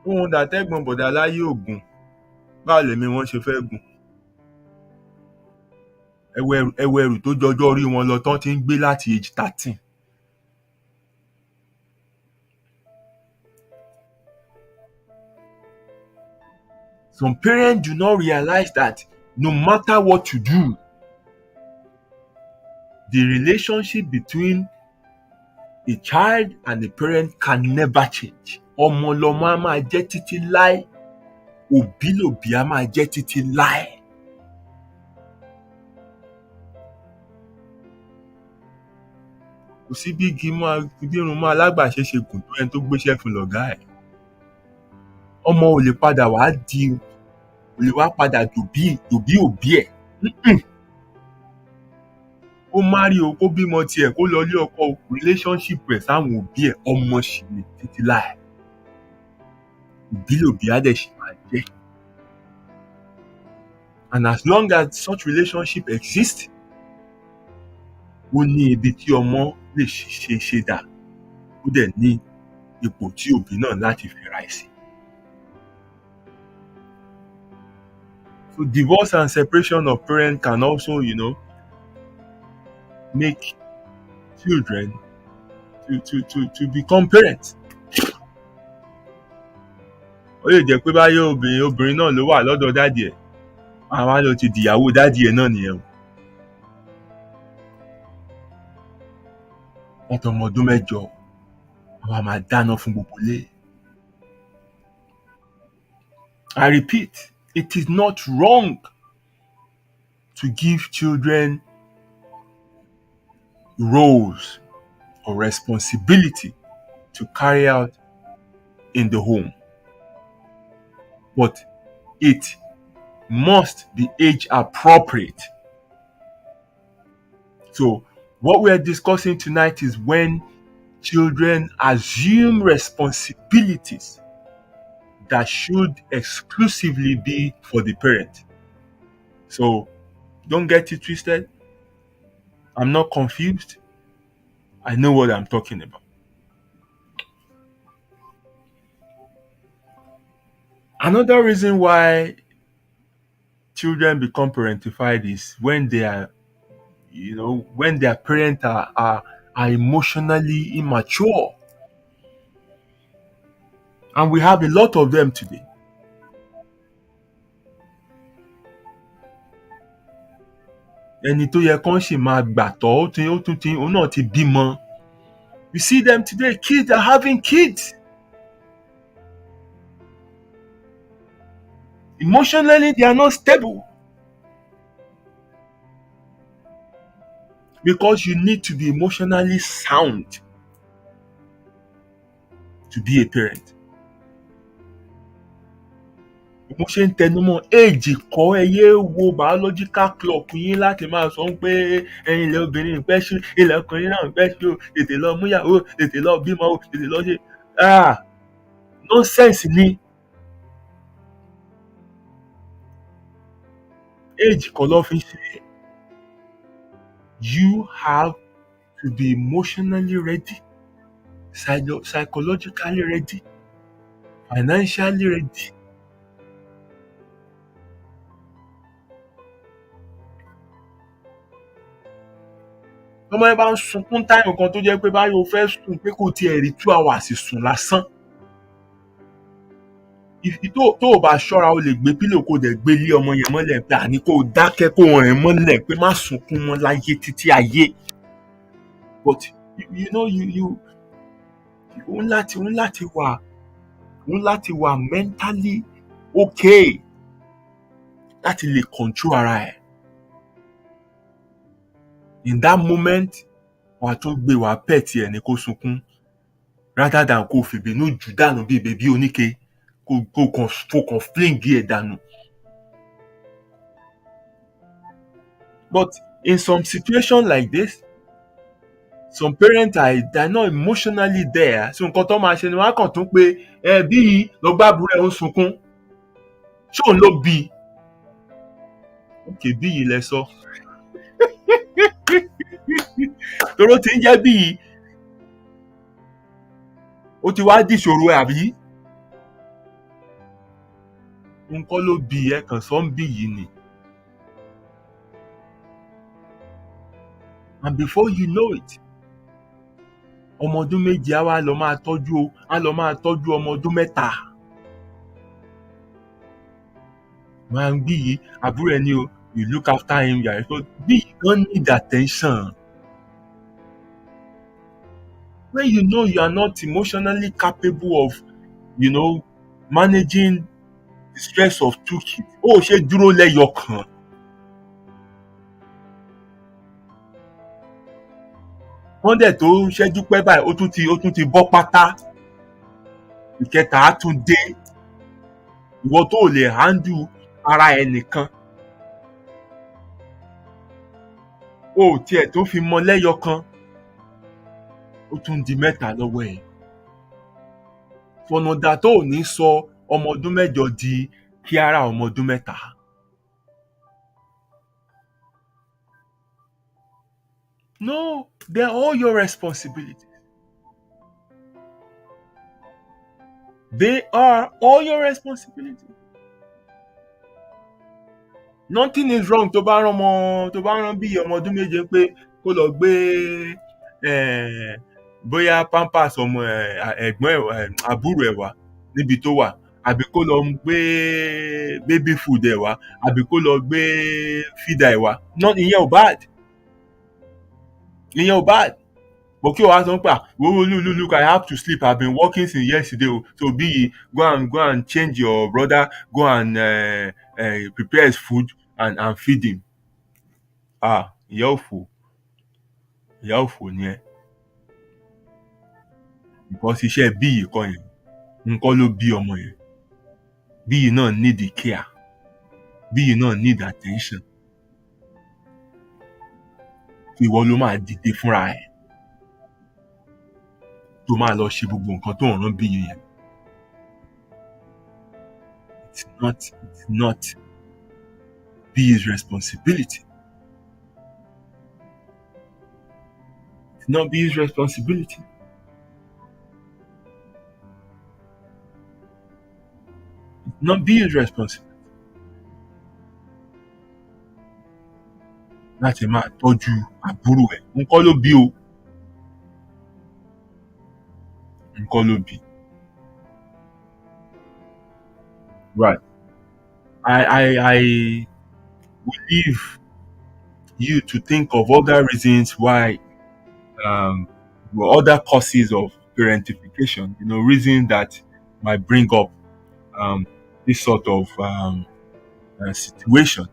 Ohun dàtẹ́gbọ̀n bọ̀dá láyé ògùn. Báwo lèmi wọ́n ṣe fẹ́ gùn? Ẹwọ ẹrù tó jọjọ́ orí wọn lọ tán ti ń gbé láti age 13. Some parents do not realize that no matter what you do, the relationship between a child and a parent can never change. Ọmọ lọmọ á máa jẹ́ títí láé. Òbí lòbí á máa jẹ́ títí láé. Kò sí bí irun mọ́ alágbàṣe ṣe gùn tó ẹni tó gbéṣẹ́ fún lọ̀gá ẹ̀. Ọmọ ò lè padà dòbí òbí ẹ̀. Ó marry o, kó bímọ tiẹ̀, kó lọ ilé ọkọ, relationship ẹ̀ sáwọn òbí ẹ̀ ọmọ ṣì ni títí láé. Òbí lòbí á dẹ̀ ṣì máa jẹ́. And as long as such relationship exists, ó ní ibi tí ọmọ lè ṣe dà. Ó dẹ̀ ní ipò tí òbí náà láti fira ẹ̀ sí. So divorce and separation of parents can also, make children to become parents. Ó lè jẹ́ pé báyé obìnrin náà ló wà lọ́dọ̀ dádì ẹ̀. Àwa ló ti dìyàwó dádì ẹ̀ náà nìyẹn. Láti ọmọ ọdún 8, àwa máa dáná fún gbogbo ilé. I repeat, it is not wrong to give children roles or responsibility to carry out in the home. But it must be age appropriate. So what we are discussing tonight is when children assume responsibilities that should exclusively be for the parent. So don't get it twisted. I'm not confused. I know what I'm talking about. Another reason why children become parentified is when their parents are emotionally immature. And we have a lot of them today. Ẹni tó yẹ kán sì máa gbàtọ́ òun náà ti bímọ. You see them today, kids are having kids. Emotionally, they are not stable. Because you need to be emotionally sound to be a parent. Mo ṣe ń tẹnumọ́ éèjì kọ́, ẹ yé wo biological clock yín láti máa sọ pé ẹ̀yin ilẹ̀ obìnrin pẹ́ ṣú, ilẹ̀ ọkùnrin náà pẹ́ ṣú, tètè lọ múyàwó, tètè lọ bímọ, tètè lọ ṣe. Nonsense ni. Éèjì kọ́ ló fi ṣe. You have to be emotionally ready, psychologically ready, financially ready. Ọmọ ẹ bá ń sunkún táìmù kan tó jẹ́ pé báyọ̀ fẹ́ sùn pé kò tiẹ̀ rí 2 hours sùn lásán. Tó o bá ṣọ́ra o lè gbé pílò kó dẹ̀ gbé lé ọmọ yẹn mọ́lẹ̀ pé àní kó dákẹ́ kó rìn mọ́lẹ̀ pé má sunkún mọ́ láyé títí ayé. But you òun láti wà mentally okay láti lè control ara ẹ̀. In that moment, wà tó gbé wà pẹ̀tì ẹ̀ ní kó sunkún rather than kó fìbínú jù dànù bí bèbí oníke kó kàn fling ẹ̀ dànù. But in some situations like this, some parents they're not emotionally there. So nǹkan tó máa ṣe ni wọ́n á kàn tún pé bí yìí lọ gbá àbúrò ẹ̀ ń sunkún. Ṣé òun ló bí? Okay, bí yìí lẹ sọ. Toró ti ń jẹ́ bí yìí, ó ti wá dìṣòro ẹ̀ àbí? Nǹkan ló bí ẹ kàn sọ ń bí yìí ni. And before you know it, ọmọ ọdún méje á wá lọ máa tọ́jú ọmọ ọdún mẹ́ta. Máa ń bí yìí, àbúrò ẹ ní o, you look after him, yàrá tó bí yìí gan need attention. When you know you are not emotionally capable of, managing the stress of two kids, ó ṣe dúró lẹ́yọ kan. Wọ́n dẹ̀ tó ṣẹ́jú pẹ́ báyìí, ó tún ti bọ́ pátá. Ìkẹta á tún dé. Ìwọ tó lè handle ara ẹ nìkan. O tiẹ̀ tó fi mọ lẹ́yọ kan. Ó tún di mẹ́ta lọ́wọ́ ẹ̀. Fọ̀nàdà tó ò ní sọ ọmọ ọdún mẹ́jọ di kí ara ọmọ ọdún mẹ́ta. No, they're all your responsibilities. They are all your responsibilities. Nothing is wrong tó bá rán bí ọmọ ọdún méje pé kó lọ gbé bóyá pampers ọmọ ẹ̀gbọ́n àbúrò ẹ̀ wá níbi tó wà, àbí kó lọ gbé baby food ẹ̀ wá, àbí kó lọ gbé feeder ẹ̀ wá. Ìyẹn ò bad. Ìyẹn ò bad. But kí o wá sọ pé look, I have to sleep, I've been working since yesterday, so be go and change your brother, go and prepare his food and feed him. Ìyá òfò ni ẹ. Because iṣẹ́ bí yìí kọ́ yẹn, nǹkan ló bí ọmọ yẹn. Bí yìí náà need the care. Bí yìí náà need attention. Ìwọ ló máa dìde fúnra ẹ̀ tó máa lọ ṣe gbogbo nǹkan tó ń rán bí yìí yẹn. It's not be his responsibility. It's not be his responsibility. It's not be his responsibility. Láti máa tọ́jú àbúrò ẹ̀. Nǹkan ló bí o. Nǹkan ló bí. Right. I will leave you to think of other reasons why, other causes of parentification, reasons that might bring up this sort of situation.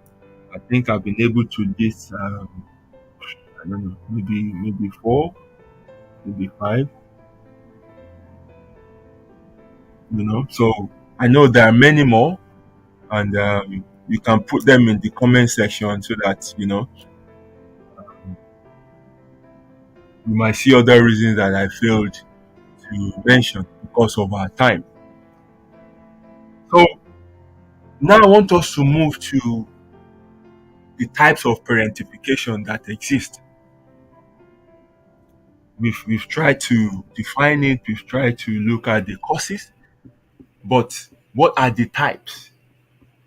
I think I've been able to list, I don't know, maybe 4, maybe 5. So I know there are many more, and you can put them in the comment section so that you might see other reasons that I failed to mention because of our time. So now I want us to move to the types of parentification that exist. We've tried to define it, we've tried to look at the causes, but what are the types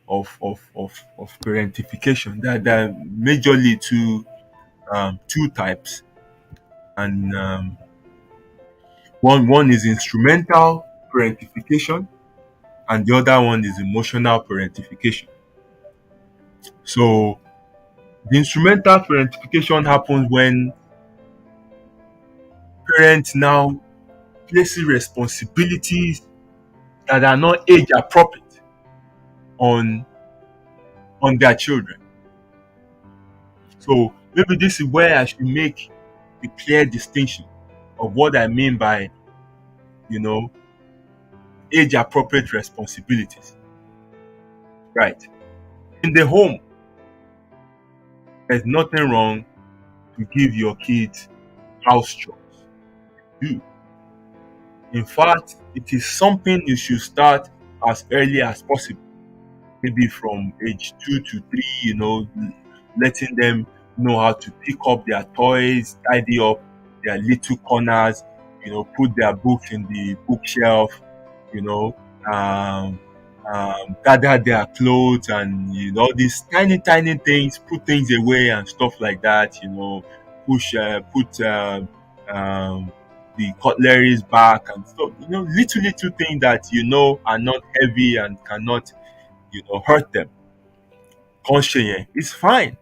of parentification? There are majorly two types, and one is instrumental parentification, and the other one is emotional parentification. So the instrumental parentification happens when parents now places responsibilities that are not age appropriate on their children. So maybe this is where I should make a clear distinction of what I mean by, age appropriate responsibilities. Right. In the home, there's nothing wrong to give your kids house chores. Do. In fact, it is something you should start as early as possible, maybe from age 2 to 3, letting them know how to pick up their toys, tidy up their little corners, put their books in the bookshelf, you know, um, gather their clothes and all these tiny, tiny things, put things away and stuff like that, put the cutleries back and stuff, little, little things that are not heavy and cannot, hurt them. Conscience, it's fine.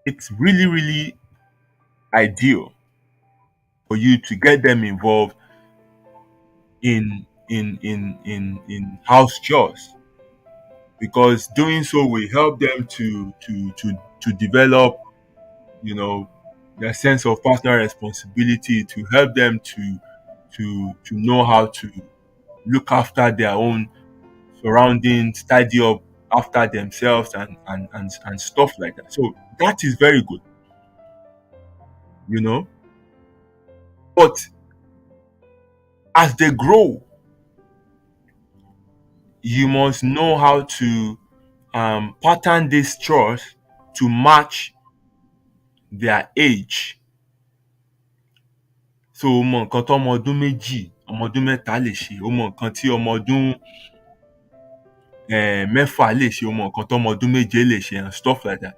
It's really, really ideal for you to get them involved in house chores, because doing so will help them to develop, you know, their sense of personal responsibility, to help them to know how to look after their own surroundings, tidy up after themselves and stuff like that. So that is very good, you know. But as they grow, you must know how to pattern these chores to match their age. So o mọ nǹkan tọ́mọ ọdún méjì, ọmọ ọdún mẹ́ta lè ṣe, o mọ nǹkan tí ọmọ ọdún mẹ́fà lè ṣe, o mọ nǹkan tọ́mọ ọdún méje lè ṣe and stuff like that.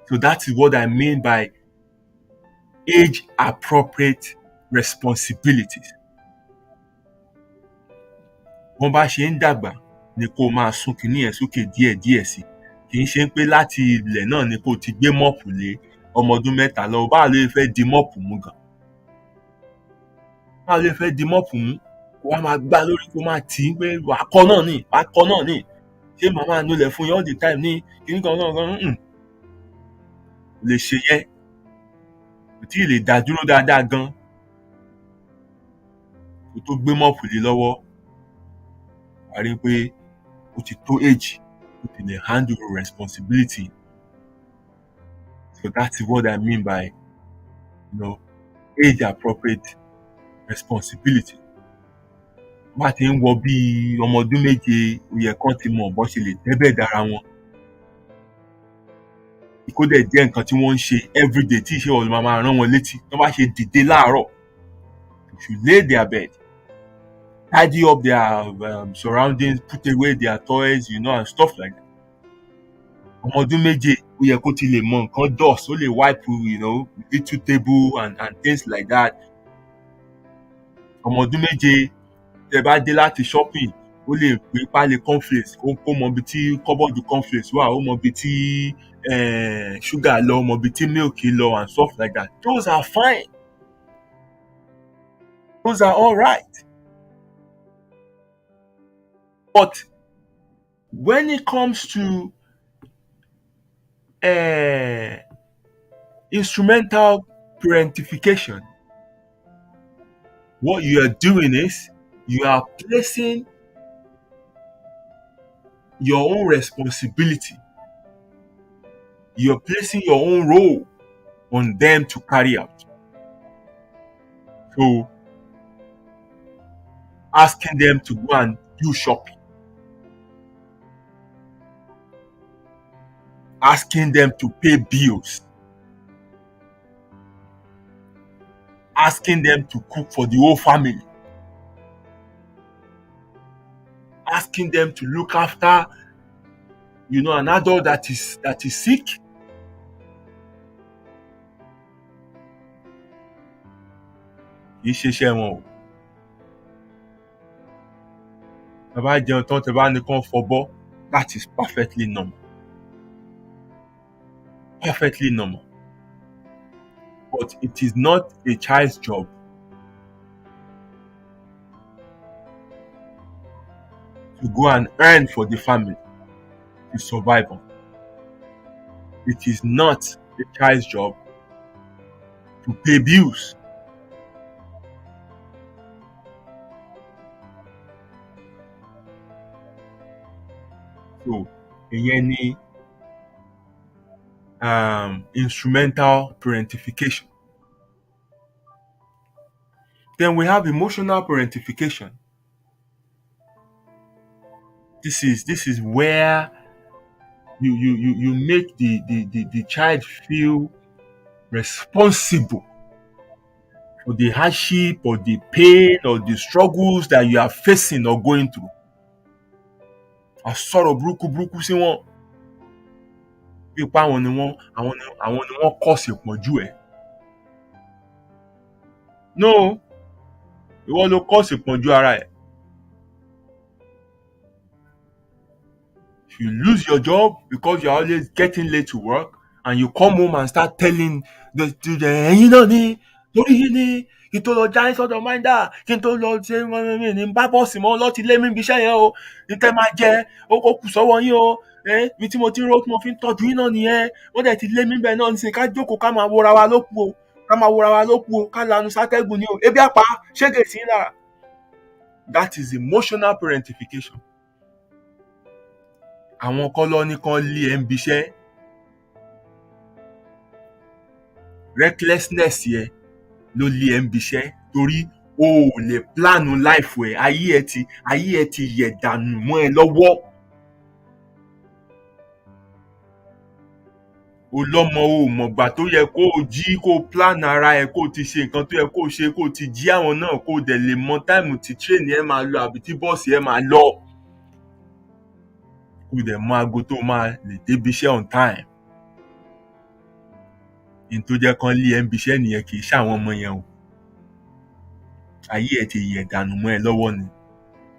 So that is what I mean by age appropriate responsibilities. Wọ́n bá ṣe ń dàgbà ni kó máa sún kinní yẹn sókè díẹ̀ díẹ̀ sí. Kì í ṣe pé láti ilẹ̀ náà ni kó ti gbé mọ́ọ̀pù lé ọmọ ọdún mẹ́ta lọ. Báwo ló fẹ́ di mọ́ọ̀pù mú gan? Báwo ló fẹ́ di mọ́ọ̀pù mú? Kó wá máa gbá lórí, kó máa tì í pé wàá kọ́ náà ni, wàá kọ́ náà ni. Ṣé màá máa nulẹ̀ fún yín all the time ní kinní kan náà gan? Kò lè ṣe yẹn. Kò tí ì lè dá dúró dáadáa gan. Kó tó gbé mọ́ọ̀pù lé lọ́wọ́, wàá rí pé ó ti tó age tó ti lè handle responsibility. So that is what I mean by, age appropriate responsibility. Bá ti ń wọ bí ọmọ ọdún méje, ó yẹ kán ti mọ bó ṣe lè tẹ́bẹ̀ dára wọn. Kó dẹ̀ jẹ́ nǹkan tí wọ́n ń ṣe everyday, tí ìṣe ọ̀la máa rán wọn létí. Tó bá ṣe dìde láàárọ̀, they should lay their bed, tidy up their surroundings, put away their toys, and stuff like that. Ọmọ ọdún méje, ó yẹ kó ti lè mọ nǹkan dust, ó lè wipe, little table and things like that. Ọmọ ọdún méje, tẹ́ bá dé láti shopping, ó lè gbé páálí cornflakes, kó mọ ibi tí kọ́bọ́ọ̀dù cornflakes wà, ó mọ ibi tí sugar lọ, ó mọ ibi tí milk lọ and stuff like that. Those are fine. Those are all right. But when it comes to instrumental parentification, what you are doing is you are placing your own responsibility, you're placing your own role on them to carry out. So asking them to go and do shopping, asking them to pay bills, asking them to cook for the whole family, asking them to look after, an adult that is sick. Kì í ṣe iṣẹ́ wọn o. Tẹ́ bá jẹun tán, tẹ́ bá ní kán fọbọ́, that is perfectly normal. Perfectly normal. But it is not a child's job to go and earn for the family to survive on. It is not a child's job to pay bills. So, ìyẹn ni instrumental parentification. Then we have emotional parentification. This is where you make the child feel responsible for the hardship or the pain or the struggles that you are facing or going through. Àsọ̀rọ̀ burúkú burúkú sí wọn bí ipá àwọn ni wọ́n kọ́ọ̀sì ìpọ́njú ẹ̀. No, ìwọ ló kọ́ọ̀sì ìpọ́njú ara ẹ̀. If you lose your job because you're always getting late to work and you come home and start telling the ẹ̀yin náà ni torí yìí ni kí n tó lọ já sọ́dọ̀ máìndà kí n tó lọ ṣe mi ní bá bọ́ọ̀sì mọ́ lọ́ọ́ ti lé mi ibi iṣẹ́ yẹn o ní tẹ́ máa jẹ ó kù sọ́wọ́ yín o ibi tí mo ti ń ro tí mo fi ń tọ́jú yín náà nìyẹn wọ́n dẹ̀ ti lé mi bẹ́ẹ̀ náà nísìnyí ká jókòó ká máa wora wa lókù o ká lanu sátẹ́gùn ni o ebi àpá ṣége sí lára. That is emotional parentification. Àwọn kọ́lọ́ ní kan lé ẹ ń biṣẹ́. Recklessness yẹ ló lé ẹ ń biṣẹ́ torí o ò lè plan life ẹ ayé ẹ ti yẹ̀ dànù mọ́ ẹ lọ́wọ́. O lọ́mọ o mọ̀gbà tó yẹ kó o jí kó o plan ara ẹ kó o ti ṣe nǹkan tó yẹ kó o ṣe kó o ti jí àwọn náà kó o dẹ̀ lè mọ táìmù tí train ẹ máa lọ àbí tí bọ́ọ̀sì ẹ máa lọ. Kó o dẹ̀ mọ aago tó máa lè débi iṣẹ́ on time. Ní tó jẹ́ kán lé ẹ ń biṣẹ́ nìyẹn kì í ṣe àwọn ọmọ yẹn o. Ayé ẹ ti yẹ̀ dànù mọ́ ẹ lọ́wọ́ ni.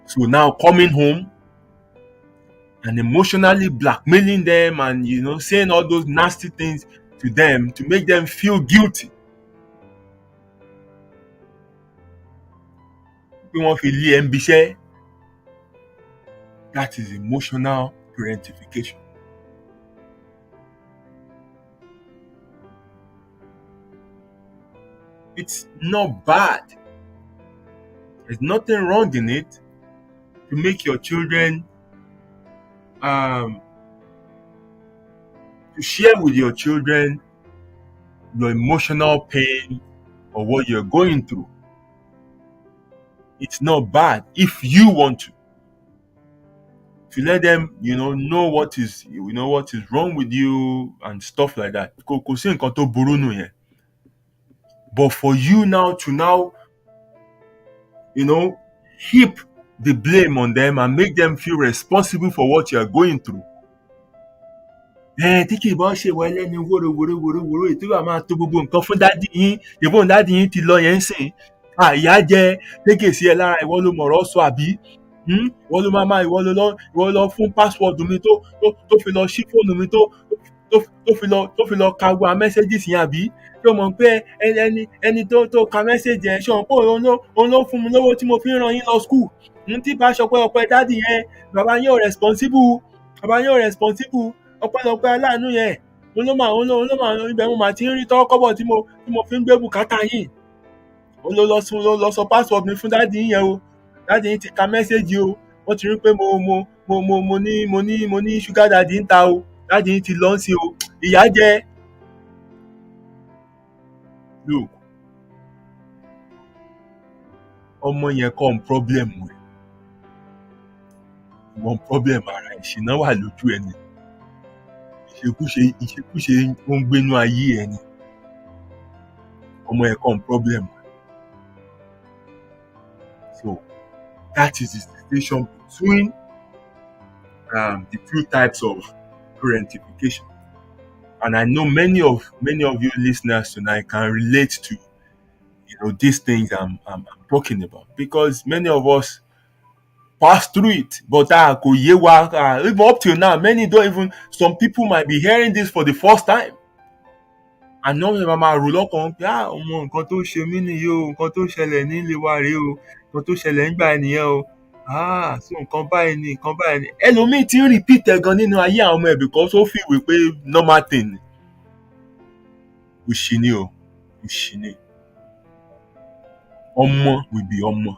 So now coming home and emotionally blackmailing them and saying all those nasty things to them to make them feel guilty. Pé wọ́n fi lé ẹ ń biṣẹ́. That is emotional parentification. It's not bad. There's nothing wrong in it to make your children to share with your children your emotional pain or what you're going through. It's not bad if you want to. If you let them, know what is wrong with you and stuff like that. Kò sí nǹkan tó burú nù yẹn. But for you now to heap the blame on them and make them feel responsible for what you are going through. Tí kì í bá ṣe wọ ẹlẹ́ni wóró ètò ìwà máa tó gbogbo nǹkan fún dádì yín ìbọn dádì yín ti lọ yẹn ń sìn. Ìyá jẹ tẹ́gẹ̀ sí ẹ lára ìwọ ló mọ̀rọ̀ sọ àbí ìwọ ló máa ìwọ lọ fún password mi tó fi lọ ṣí fóònù mi tó fi lọ ka gbogbo messages yẹn àbí ṣé o mọ̀ pé ẹni tó ka message yẹn ṣé o mọ̀ pé òun ló fún mi lówó tí mo fi ń ràn yín lọ school tí bá ṣọpẹ́ ọpẹ́ dádì yẹn bàbá yín ò responsible ọpẹ́lọpẹ́ aláàánú yẹn òun ló máa ibẹ̀ mo máa ti ń rí tọ́wọ́ kọ́bọ̀ tí mo fi ń gbé bùkátà yín òun ló sọ password mi fún dádì yẹn o dádì yín ti ka message o wọ́n ti rí pé mo ní sugar daddy ń ta o dádì yín ti lọ sí o ìyá jẹ. Look, ọmọ yẹn kọ́ ń problem rẹ̀ wọ́n problem ara ìṣìnà wà lójú ẹni ìṣekúṣe ó ń gbénú ayé ẹni ọmọ yẹn kọ́ ń problem. So that is the situation between the two types of parentification. And I know many of you listeners tonight can relate to these things I'm talking about because many of us pass through it. But even up till now, some people might be hearing this for the first time. And now máa rò lọ́kàn pé ọmọ nǹkan tó ṣe mí nìyí o nǹkan tó ṣẹlẹ̀ nílé wa rèé o nǹkan tó ṣẹlẹ̀ nígbà nìyẹn o so nǹkan báyìí ni ẹlòmíì ti ń repeat ẹ̀ gan nínú ayé àwọn ọmọ ẹ̀ because ó fi wí pé normal thing òṣì ni ọmọ will be ọmọ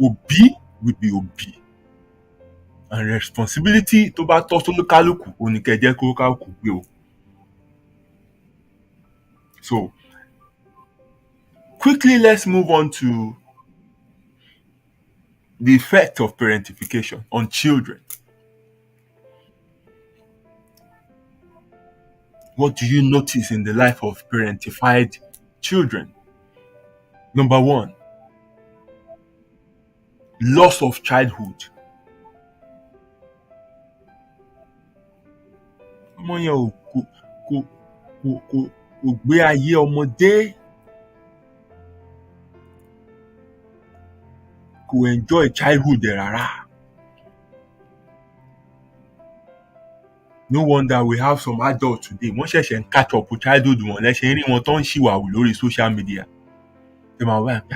òbí will be òbí and responsibility tó bá tọ́ sólúkálùkù oníkẹ́jẹ́ kó kálùkù gbé o. So quickly, let's move on to the effect of parentification on children. What do you notice in the life of parentified children? Number one, loss of childhood. Ọmọ yẹn kò, kò gbé ayé ọmọdé, kò enjoy childhood ẹ̀ rárá. No wonder we have some adults today. Wọ́n ṣẹ̀ṣẹ̀ ń catch up with childhood wọn lẹ́sẹ̀ rí wọn tó ń ṣìwàwù lórí social media. Ẹ máa wá pé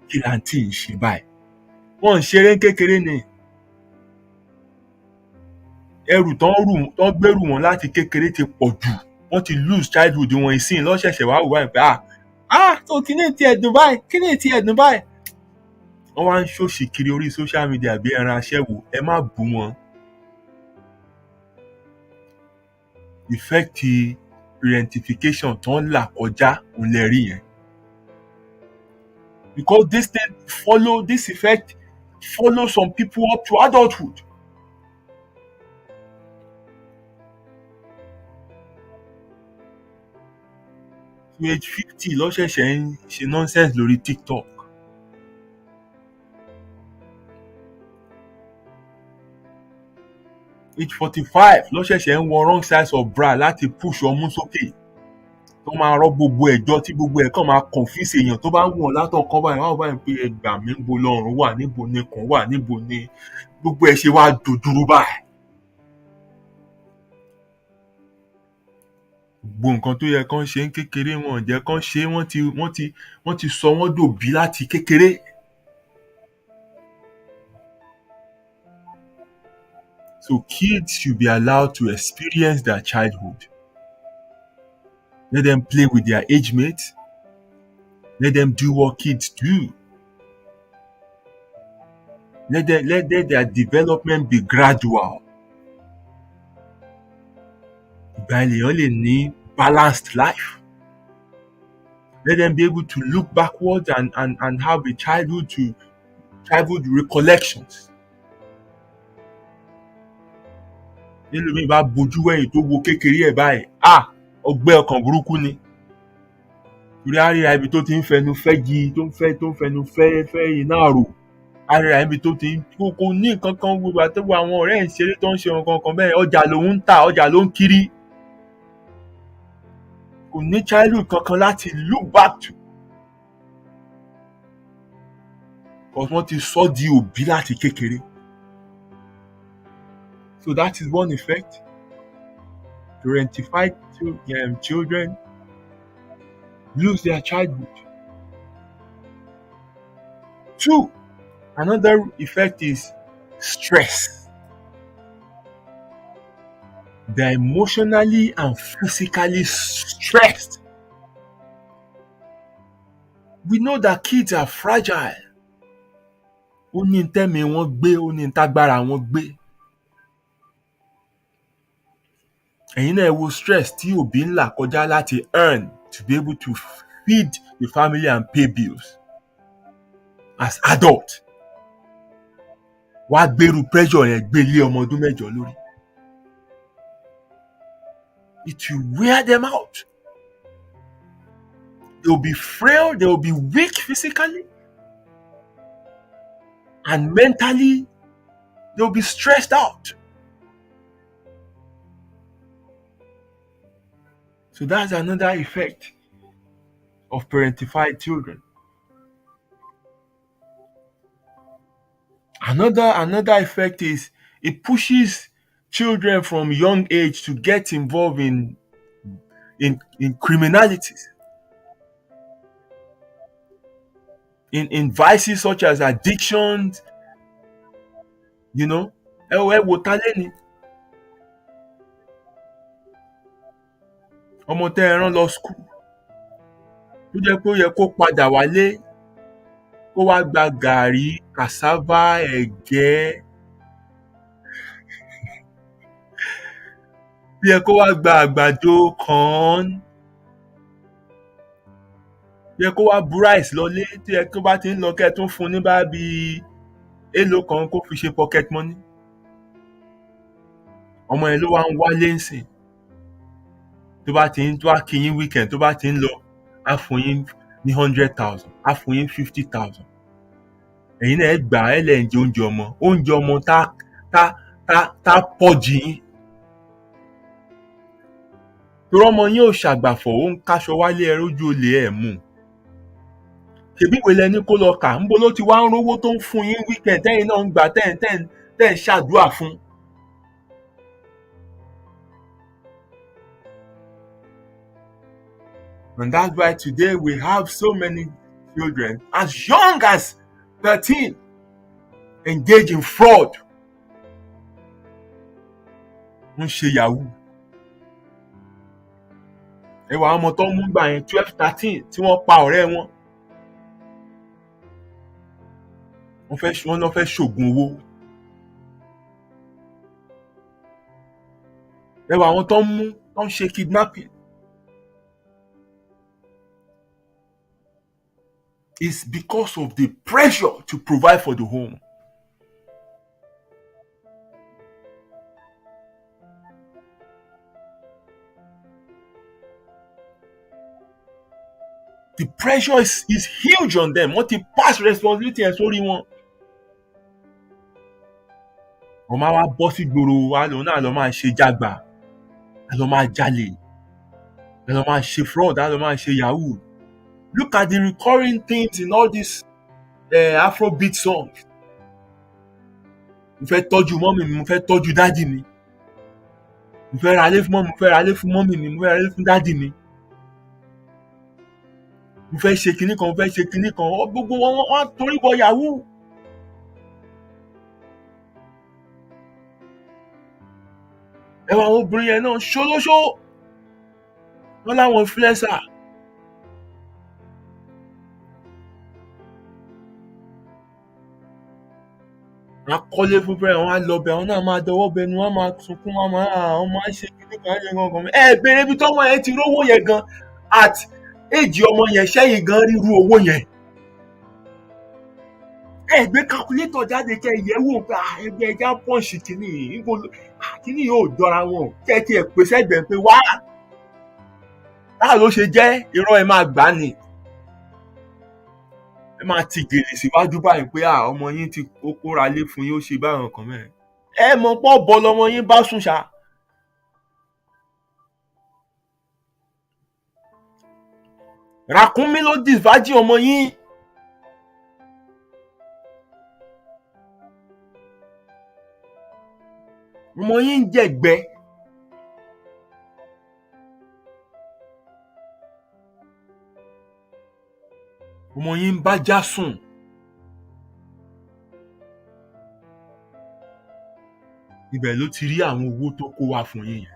kí láǹtí ń ṣe báyìí. Wọ́n ń ṣeré kékeré ni. Ẹrù tó ń gbèrú wọn láti kékeré ti pọ̀ jù. Wọ́n ti lose childhood wọn ìsìn lọ́ṣẹ̀ṣẹ̀ wá wò báyìí pé tó kí ni ti ẹ̀dùn báyìí, kí ni ti ẹ̀dùn báyìí. Wọ́n wá ń ṣòṣì kiri orí social media bí ẹran aṣẹ́wó. Ẹ má bú wọn. Effect parentification tó ń là kọjá òun lè rí yẹn. Because this effect follow some people up to adulthood. To age 50 ló ṣẹ̀ṣẹ̀ ń ṣe nonsense lórí TikTok. Age 45 ló ṣẹ̀ṣẹ̀ ń wọ wrong size of bra láti push ọmú sókè. Tó máa rọ́ gbogbo ẹ̀jọ́ tí gbogbo ẹ̀ kàn máa confuse èèyàn tó bá wù wọ́n látọ̀kan báyìí. Wọ́n á báyìí pé ẹgbà mi ń bo lọ́rùn wà, níbo ni ikùn wà, níbo ni gbogbo ẹ̀ ṣe wá dòdúrú báyìí. Gbogbo nǹkan tó yẹ kán ṣe ń kékeré wọn ò jẹ́ kán ṣe, wọ́n ti sọ wọ́n dòbí láti kékeré. So kids should be allowed to experience their childhood. Let them play with their age mates. Let them do what kids do. Let their development be gradual. Ìgbà ènìyàn lè ní balanced life. Let them be able to look backwards and have a childhood recollections. Nílùú bá bojú wẹ̀yìn tó wo kékeré ẹ̀ báyìí, ọgbẹ́ ọkàn burúkú ni. Torí àríra ibi tó ti ń fẹnu fẹ́gi, tó ń fẹnu fẹ́ iná àrò. Àríra ibi tó ti ń kò ní nǹkan kan gbogbo àtẹ́wọ́ àwọn ọ̀rẹ́ ẹ̀ ń ṣeré tó ń ṣe nǹkan kan bẹ́ẹ̀. Ọjà lòun ń tà, ọjà ló ń kiri. Kò ní childhood kankan láti look back to. Because wọ́n ti sọ di òbí láti kékeré. So that is one effect. Parentified children lose their childhood. 2, another effect is stress. They're emotionally and physically stressed. We know that kids are fragile. Ó ní tẹ́mi wọn gbé, ó ní tágbára wọn gbé. Ẹ̀yin náà wo stress tí òbí ń là kọjá láti earn to be able to feed the family and pay bills. As adult, wá gbèrú pressure yẹn gbé lé ọmọ ọdún mẹ́jọ lórí. It will wear them out. They will be frail, they will be weak physically, and mentally, they will be stressed out. So that's another effect of parentified children. Another effect is it pushes children from young age to get involved in criminalities, in vices such as addictions. Ẹ wo ta lẹ́ni. Ọmọ tẹ́ ẹ rán lọ school tó jẹ́ pé ó yẹ kó padà wálé kó wá gba gàrí, cassava, ẹ̀gẹ́. Ó yẹ kó wá gba àgbàdo, corn. yẹ kó wá bu rice lọlé tí ẹ tó bá ti ń lọ kẹ́ ẹ tún fún un ní bá bí èlò kan kó fi ṣe pocket money. Ọmọ yẹn ló wá ń wálé ń sìn. Tó bá kí yín weekend tó bá ti ń lọ, á fún yín ní 100,000, á fún yín 50,000. Ẹ̀yin náà ẹ gbà ẹ lẹ́ ń jẹ oúnjẹ ọmọ tá pọ̀ jì yín. Torí ọmọ yín ò ṣàgbàfọ̀, ó ń káṣọ wálé ẹ rójú olè ẹ̀ mú. Ṣèbí ìwé lẹni kó lọ kà, ńbo ló ti wá ń rówó tó ń fún yín weekend tẹ́yìn náà ń gbà tẹ́ ń ṣàdúrà fún. And that's why today we have so many children as young as 13 engage in fraud. Wọ́n ṣe yahoo. Ẹ wà ọmọ tó ń mú gbà yẹn 12, 13 tí wọ́n pa ọ̀rẹ́ wọn. Wọ́n lọ fẹ́ ṣògùn owó. Ẹ wà àwọn tó ń ṣe kidnapping. It's because of the pressure to provide for the home. The pressure is huge on them. Wọ́n ti pass responsibility ẹ̀ sórí wọn. Wọ́n máa wá bọ́ sí gbòòrò wa lòun náà lọ máa ṣe jágbà, á lọ máa jalè, á lọ máa ṣe fraud, á lọ máa ṣe yahoo. Look at the recurring themes in all these Afrobeat songs. Mo fẹ́ tọ́jú mọ́mì mi, mo fẹ́ tọ́jú dádì mi. Mo fẹ́ ra ilé fún mọ́mì, mo fẹ́ ra ilé fún mọ́mì mi, mo fẹ́ ra ilé fún dádì mi. Mo fẹ́ ṣe kinní kan, mo fẹ́ ṣe kinní kan. Gbogbo wọn torí bọ yahoo. Ẹ wá àwọn obìnrin yẹn náà ṣólóṣó. Wọ́n láwọn influencer. Wọ́n á kọ́lé fún bẹ́ẹ̀, wọ́n á lọ bẹ̀, wọ́n náà máa dọwọ́ bẹnu, wọ́n máa sunkún, wọ́n máa ṣe kinní kan ṣe gangan. Ẹ béèrè ibi tọ́mọ yẹn ti rówó yẹn gan at éèjì ọmọ yẹn ṣẹ́yìn gan ríru owó yẹn. Ẹ gbé calculator jáde kẹ́ yẹ̀ wò pé ẹgbẹ́ ẹja pọ́ǹsì kìíní yìí kìíní yóò jọra wọn. Kẹ́ ti ẹ̀ pèsè ẹgbẹ́ pé wá báwo ló ṣe jẹ́ irọ́ ẹ máa gbà ní. Ẹ máa ti gèrè síwájú báyìí pé ọmọ yín ti kóra lé fún yín ó ṣe báwọn kan mẹ́rin. Ẹ mọ̀ pọ́ bọ́ lọmọ yín bá sùn ṣá. Ràkúnmí ló dìvájì ọmọ yín. Ọmọ yín ń jẹ̀gbẹ́. Ọmọ yín ń bájá sùn. Ibẹ̀ ló ti rí àwọn owó tó kó wá fún yín yẹn.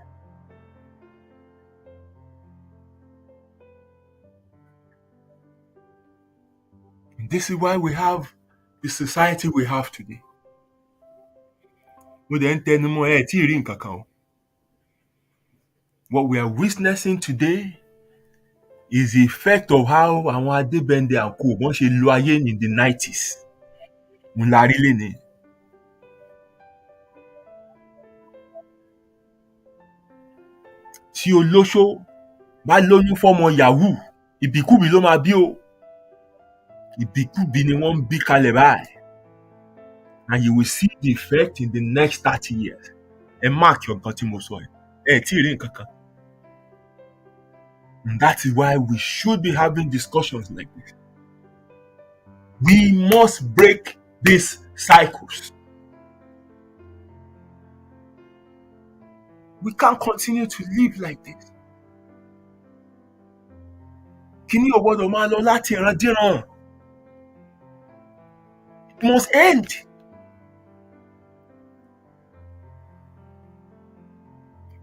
And this is why we have the society we have today. Mo dẹ̀ ń tẹnu mọ́ ẹ tí ì rí nǹkan kan o. What we are witnessing today is the effect of how àwọn Adébẹ́ndé and co wọ́n ṣe lo ayé in the 90s. Mo la rí lénìí. Tí olóṣó bá lóyún fọ́mọ yahoo, ìbíkúbi ló máa bí o. Ìbíkúbi ni wọ́n ń bí kalẹ̀ báyìí. And you will see the effect in the next 30 years. Ẹ mark nǹkan tí mo sọ yìí. Ẹ tí ì rí nǹkan kan. And that is why we should be having discussions like this. We must break these cycles. We can't continue to live like this. Kíní ò gbọdọ̀ máa lọ láti ìrandíran. It must end.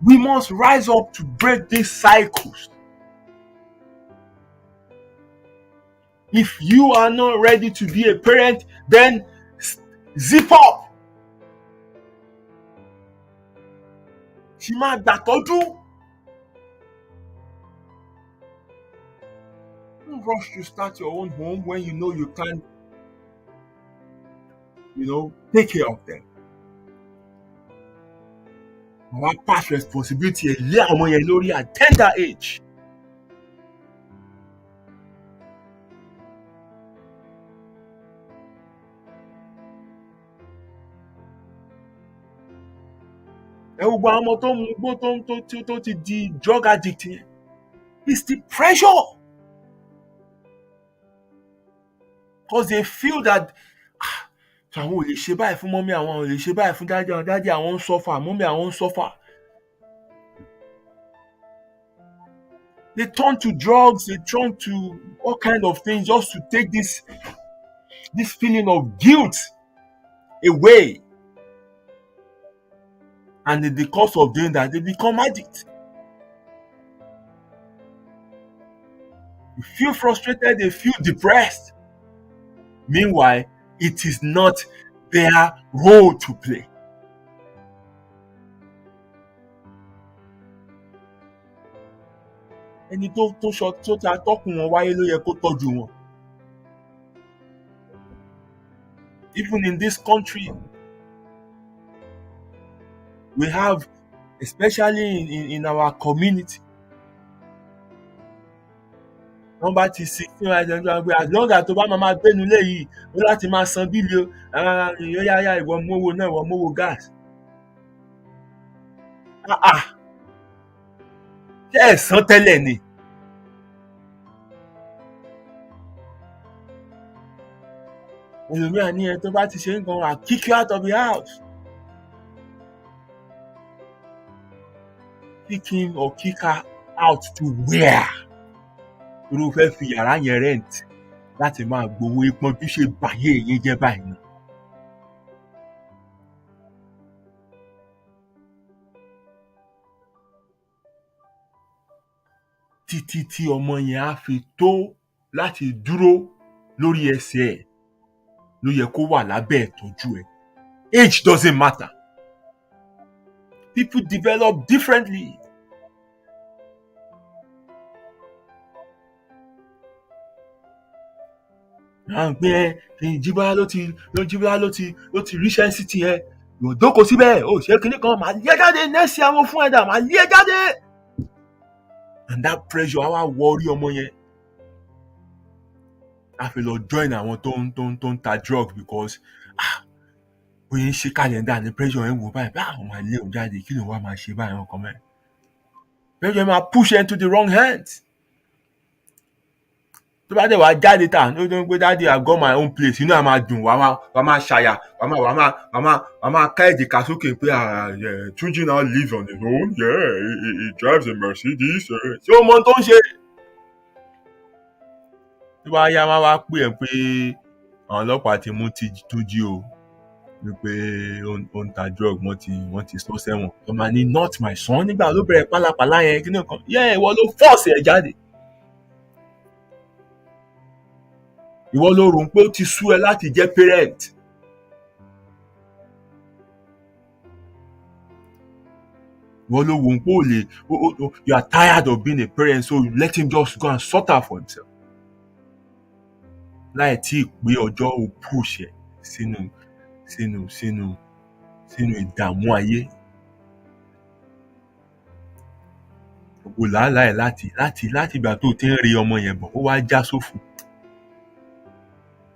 We must rise up to break these cycles. If you are not ready to be a parent, then zip up. Ṣì máa gbàtọ́jú. Don't rush to start your own home when you know you can't, take care of them. Our past responsibility ẹ̀ lé àwọn yẹn lórí at tender age. Ẹ wo gbogbo àwọn ọmọ tó ń mu igbó tó ti di drug addict yẹn. It's the pressure. Because they feel that àwọn ò lè ṣe báyìí fún mọ́mí àwọn ò lè ṣe báyìí fún dájú àwọn ń suffer mọ́mí àwọn ń suffer. They turn to drugs, they turn to all kind of things just to take this feeling of guilt away. And in the course of doing that, they become addicts. They feel frustrated, they feel depressed. Meanwhile, it is not their role to play. Ẹni tó ti atọ́kùn wọn wáyé ló yẹ kó tọ́jú wọn. Even in this country, we have, especially in our community, wọ́n bá ti sin fún ẹjọ́ pé as long as tó bá máa gbénu lé yìí ó láti máa san bílíò yóyáyá ìwọ mówó náà ìwọ mówó gas. Ṣé ẹ̀ san tẹ́lẹ̀ ni? Ẹlòmíràn ní ẹ tó bá ti ṣe nǹkan I'll kick you out of the house. Kick him or kick her out to where? Irú fẹ́ fi yàrá yẹn rent láti máa gbowó ìpọ́njú ṣe báyé yín jẹ́ báyìí náà. Títí tí ọmọ yẹn á fi tó láti dúró lórí ẹsẹ̀ ẹ̀ ló yẹ kó wà lábẹ́ ìtọ́jú ẹ̀. Age doesn't matter. People develop differently. Pé Jíbọ́lá ló ti ríṣẹ́ sí ti ẹ yóò jókòó síbẹ̀ ó ṣe kinní kan màá lé jáde nẹ́ẹ̀sì àwọn fún ẹ̀dá màá lé jáde. And that pressure á wá wọ orí ọmọ yẹn. A fi lọ join àwọn tó ń ta drug because bóyá ń ṣe kàlẹ́ndà ní pressure yẹn wò báyìí àwọn máa lé òun jáde kí ló wá máa ṣe báyìí ọkọ mẹ́rin. Pressure yẹn máa push ẹ into the wrong hands. Tó bá dẹ̀ wá jáde tà ló ń pé daddy I got my own place inú à máa dùn wà máa ṣàyà wà máa ká èjìká sókè pé Túnjí now lives on his own he drives a Mercedes. Ṣé o mọ ohun tó ń ṣe? Tó bá yá máa wá pè ẹ́ pé àwọn ọlọ́pàá ti mú Túnjí o wípé ó ń ta drug wọ́n ti sọ sẹ́wọ̀n. Ọmọ ní not my son nígbà ló bẹ̀rẹ̀ pálapàla yẹn kí ni kan ìwọ ló force ẹ̀ jáde. Ìwọ ló rò pé ó ti sú ẹ láti jẹ́ parent. Ìwọ ló wò pé you are tired of being a parent so you let him just go and sort out for himself. Láì tí ì pé ọjọ́ ò push ẹ sínú ìdààmú ayé. Gbogbo làálàá ẹ̀ láti ìgbà tó ti ń rí ọmọ yẹn bọ̀ ó wá já sófo.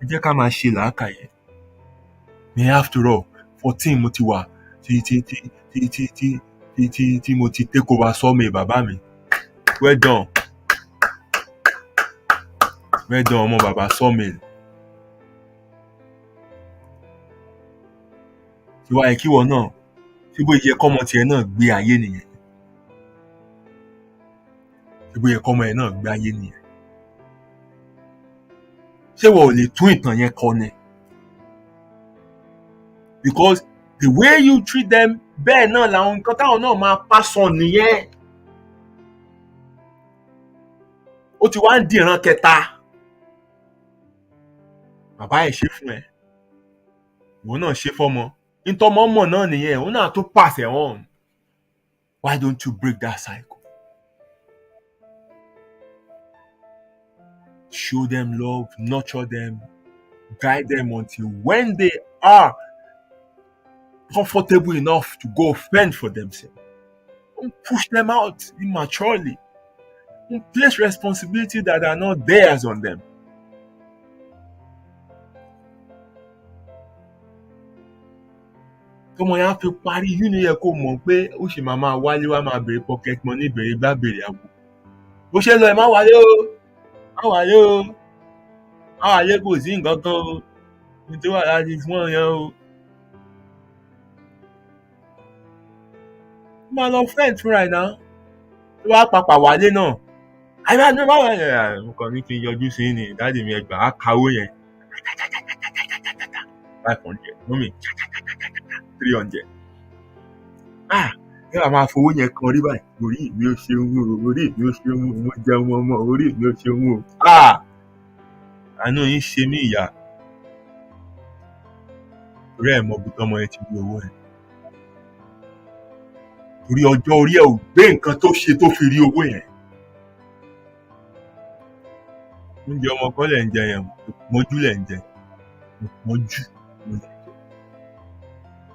Ẹ jẹ́ ká máa ṣe làákàyè. Ní after all 14 mo ti wà tí mo ti take over sọ́ọ̀mì bàbá mi. Well done ọmọ bàbá sọ́ọ̀mì. Tí wàá yẹ kí wọ́n náà tí bó yẹ kọ́mọ tiẹ̀ náà gbé ayé nìyẹn. Tí bó yẹ kọ́mọ ẹ̀ náà gbé ayé nìyẹn. Ṣé wọ́n ò lè tún ìtàn yẹn kọ ni? Because the way you treat them bẹ́ẹ̀ náà làwọn nǹkan táwọn náà máa pass on nìyẹn. Ó ti wá ń dìran kẹta. Bàbá ẹ̀ ṣe fún ẹ. Ìwọ náà ṣe fọ́mọ. Ntọ́mọ mọ̀ náà nìyẹn. Òun náà tún pass ẹ̀ on. Why don't you break that cycle? show them love, nurture them, guide them until when they are comfortable enough to go fend for themselves. Don't push them out immaturely. Don't place responsibility that are not theirs on them. Tọmọ yẹn á fi parí yìí ni yẹ kó mọ̀ pé ó sì máa wálé wá máa béèrè pocket money, béèrè gbá béèrè àwò. Bó ṣe lọ ẹ má wálé o, má wálé o, má wálé kò sí nǹkan kan o, ní tó wà láti fún ọ̀yàn o. Ó máa lọ fẹ́ǹt fúnra ẹ̀ náà, tó wá papà wálé náà. Àyà ni má wálé ẹ̀ mo kàn ní kí n yọjú sí ní dáàdì mi ẹgbàá á kawó yẹn. 500, mọ́mì 300. Ẹ wà máa fowó yẹn kan rí báyìí. Orí mi ò ṣeun o, orí mi ò ṣeun o, mo jẹun ọmọ, orí mi ò ṣeun o. Àánú yín ṣe mí ìyá. Torí ẹ̀ mọ ibi tọ́mọ yẹn ti rí owó ẹ̀. Torí ọjọ́ orí ẹ̀ ò gbé nǹkan tó ṣe tó fi rí owó yẹn. Oúnjẹ ọmọ kan lẹ̀ ń jẹ yẹn, ìpọ́njú lẹ̀ ń jẹ. Ìpọ́njú ló ń jẹ.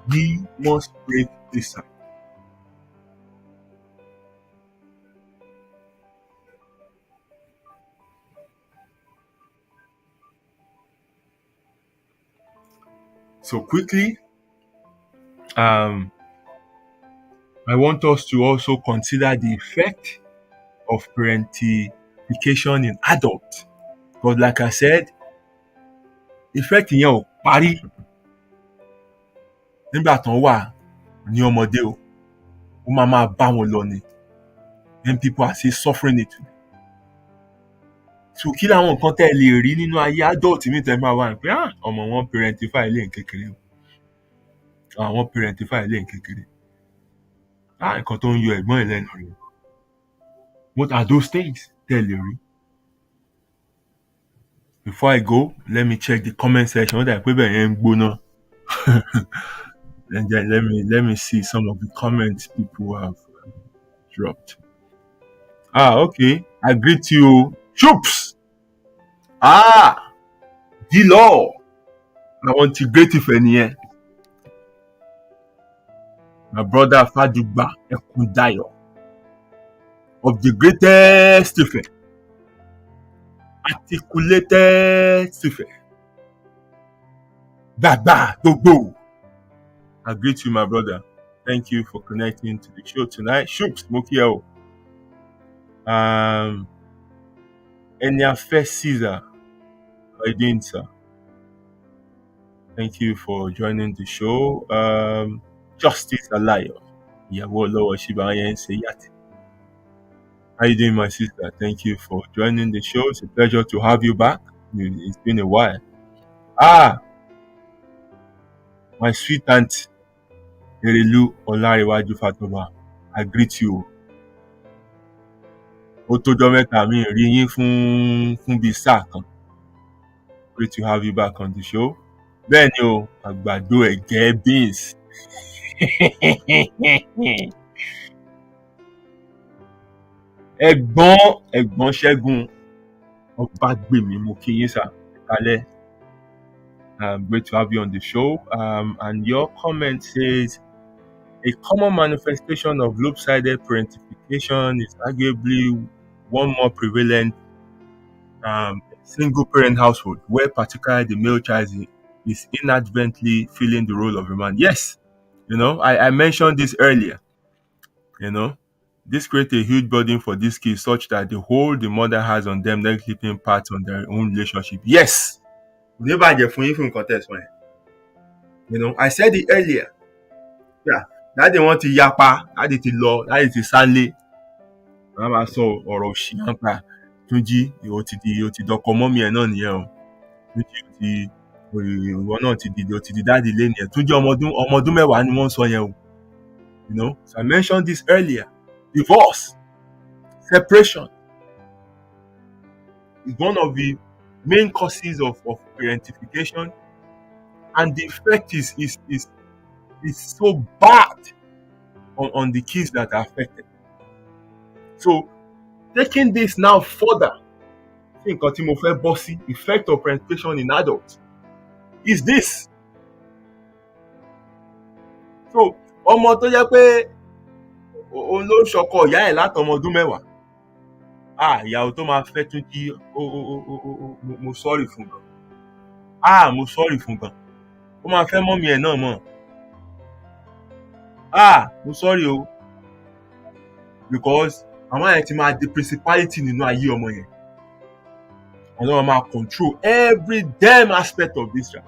We must break this cycle. So quickly, I want us to also consider the effect of parentification in adults. But like I said, effect yẹn ò parí nígbà tán wà ní ọmọdé o. Ó máa bá wọn lọ ni. And people are still suffering it. So kí làwọn nǹkan tẹ́ ẹ lè rí nínú ayé adult mi tẹ́ máa wà ní pé ọmọ wọn parentify ilé kékeré o. Àwọn parentify ilé kékeré. Nǹkan tó ń yọ ẹ̀gbọ́n ẹ̀ lẹ́nu rẹ̀. What are those things tẹ́ ẹ lè rí? Before I go, let me check the comment section. Wọ́n dà pé bẹ́ẹ̀ yẹn ń gbóná. Let me see some of the comments people have dropped. Okay. I greet you. Troops. The law. I want to greet if any. My brother Fadugba Ekundayo of the greatest Ife. Articulated Ife. Baba Dogo. I greet you, my brother. Thank you for connecting to the show tonight. Shoops, Mokiel. Enyafe Caesar. How are you doing, sir? Thank you for joining the show. Justice Alayo. Ìyàwó Olówó Shibayen Seyati. How you doing, my sister? Thank you for joining the show. It's a pleasure to have you back. It's been a while. My sweet aunt Erelu Olariwaju Fatoba. I greet you. Ó tójọ́ mẹ́ta mi rí yín fún bíi sáà kan. Great to have you back on the show. Bẹ́ẹ̀ ni o, àgbàdo ẹ̀gẹ́ beans. Ẹ̀gbọ́n Ṣẹ́gun Ọbágbèmí mo kí yín sà. Kálẹ̀. Great to have you on the show. And your comment says, a common manifestation of lopsided parentification is arguably one more prevalent single-parent household, where particularly the male child is inadvertently filling the role of a man. Yes, I mentioned this earlier. This creates a huge burden for these kids, such that the hold the mother has on them, then keeping part on their own relationship. Yes. I said it earlier. Yeah. Daddy want to yapa, daddy ti lọ, daddy ti sálé. Wọ́n máa sọ ọ̀rọ̀ òṣì nípa Túnjí, ó ti dọkọ mọ́mí ẹ̀ náà nìyẹn o. Túnjí ìwọ náà ti di daddy lé nìyẹn. Túnjí ọmọ ọdún mẹ́wàá ni wọ́n sọ yẹn o. So I mentioned this earlier. Divorce, separation is one of the main causes of parentification, and the effect is so bad on the kids that are affected. So taking this now further nǹkan tí mo fẹ́ bọ́ sí, effect of parentification in adults is this. So ọmọ tó jẹ́ pé òun ló ń ṣọkọ ìyá ẹ̀ látọmọ ọdún mẹ́wàá, ìyàwó tó máa fẹ́ tún jí mo sọ́ọ̀rì fún gan, mo sọ́ọ̀rì fún gan, ó máa fẹ́ mọ́mì ẹ̀ náà mọ̀, mo sọ́ọ̀rì o, because àwọn yẹn ti máa di principality nínú ayé ọmọ yẹn, àwọn máa control every damn aspect of this child.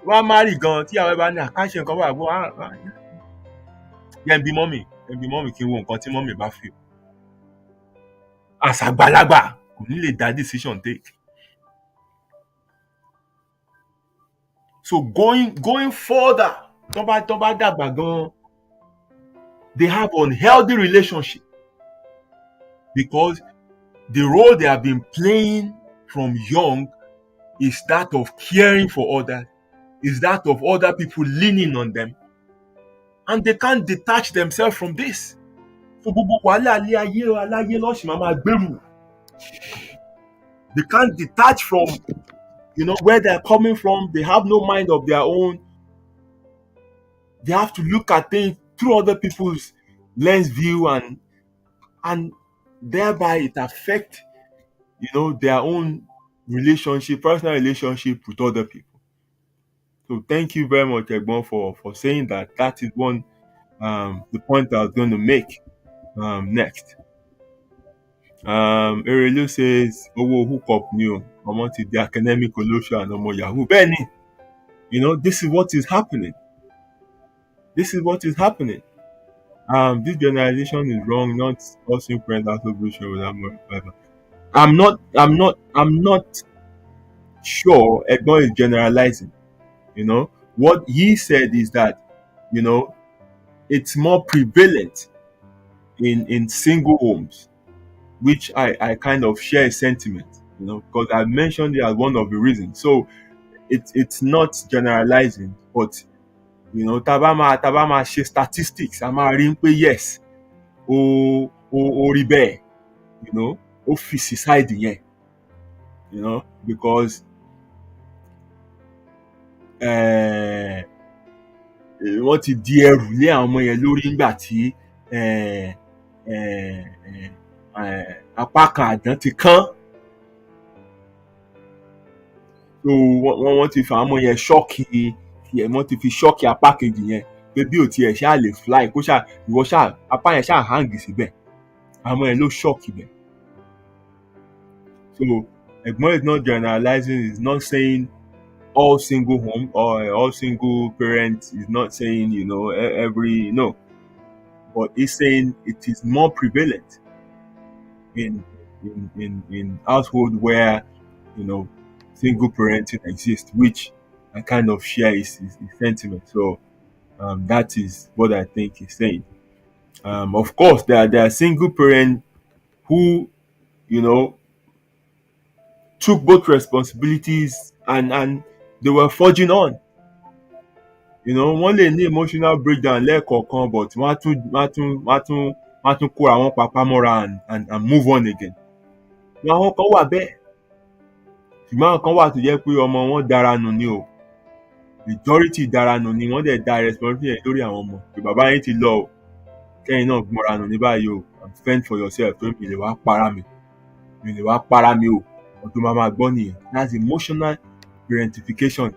Wọ́n á marry gan tí àwọn ẹ̀ bá ní àkáṣe nǹkan báyìí bó yẹn bí mọ́mì kí n wo nǹkan tí mọ́mì bá fi. Àṣàgbàlagbà kò ní lè dá decision take. So going further, tó bá dàgbà gan, they have unhealthy relationship because the role they have been playing from young is that of caring for others, is that of other people leaning on them, and they can't detach themselves from this. So gbogbo wàhálà aláyé lọ́sì máa gbèrú. They can't detach from, where they're coming from. They have no mind of their own. They have to look at things through other people's lens view, and thereby it affects, their own relationship, personal relationship with other people. So thank you very much, Egbon, for saying that. That is one the point I was going to make next. Erelu says, "Owo hook up new. I wanted the academic olosho and omo Yahoo." Benny, this is what is happening. This is what is happening. This generalization is wrong. Not all single parents are solution without more. I'm not sure Egbon is generalizing. What he said is that, it's more prevalent in single homes, which I kind of share a sentiment, because I mentioned it as one of the reasons. So it's not generalizing, but tabama share statistics, ama rí pé yes, o rí bẹ́ẹ̀, ó fi side yẹn, because wọ́n ti di ẹrù lé àwọn ọmọ yẹn lórí nígbà tí apá kan àdán ti kán. So wọ́n ti fi àwọn ọmọ yẹn ṣọ́ọ̀kì, wọ́n ti fi ṣọ́ọ̀kì apá kejì yẹn pé bí ò tiẹ̀ ṣáà lè fly, kó ṣáà ìwọ ṣáà apá yẹn ṣáà hang síbẹ̀, àwọn ọmọ yẹn ló ṣọ́ọ̀kì bẹ̀. So Egbon is not generalizing, is not saying all single home or all single parents, is not saying every, no, but he's saying it is more prevalent in household where single parenting exists, which I kind of share his sentiment. So that is what I think he's saying. Of course, there are single parents who took both responsibilities and they were forging on. Wọ́n lè ní emotional breakdown lẹ́ẹ̀kọ̀ọ̀kan, but wọ́n á tún kóra wọn papá mọ́ra and move on again. Àwọn kan wà bẹ́ẹ̀, ṣùgbọ́n àwọn kan wà tó jẹ́ pé ọmọ wọn dára nù ni o, majority dára nù ni wọ́n dẹ̀ da responsibility yẹn lórí àwọn ọmọ. Pé bàbá yín ti lọ o, kẹ́yìn náà gbọ́ra nù ní báyìí o, fend for yourself, tó mi lè wá para mi o, ọdún máa gbọ́ nìyẹn. That's emotional parentification,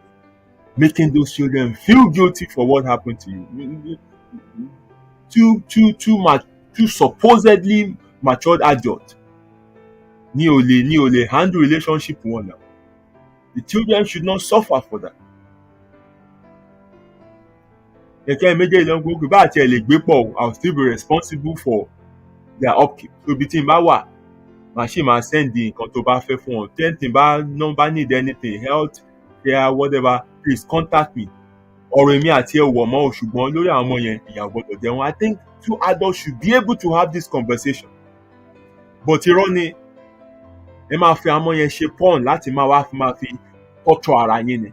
making those children feel guilty for what happened to you. Two supposedly matured adults ní ò lè handle relationship wọn now. The children should not suffer for that. Ẹ̀kẹ́ méjèèjì ló ń gbógun bá àti ẹ̀ lè gbé pọ̀, I will still be responsible for their upkeep. So ibi tí n bá wà, màá ṣì máa send nǹkan tó bá fẹ́ fún wọn. Tẹ́ntìn bá need anything, health care, whatever, please contact me. Ọ̀rọ̀ èmi àti ẹ̀ wọ̀ mọ́ o, ṣùgbọ́n lórí àwọn ọmọ yẹn ìyà gbọ́dọ̀ jẹ wọ́n. I think two adults should be able to have this conversation. But irọ́ ni ẹ máa fi àwọn ọmọ yẹn ṣe porn láti máa fi torture ara yín ni.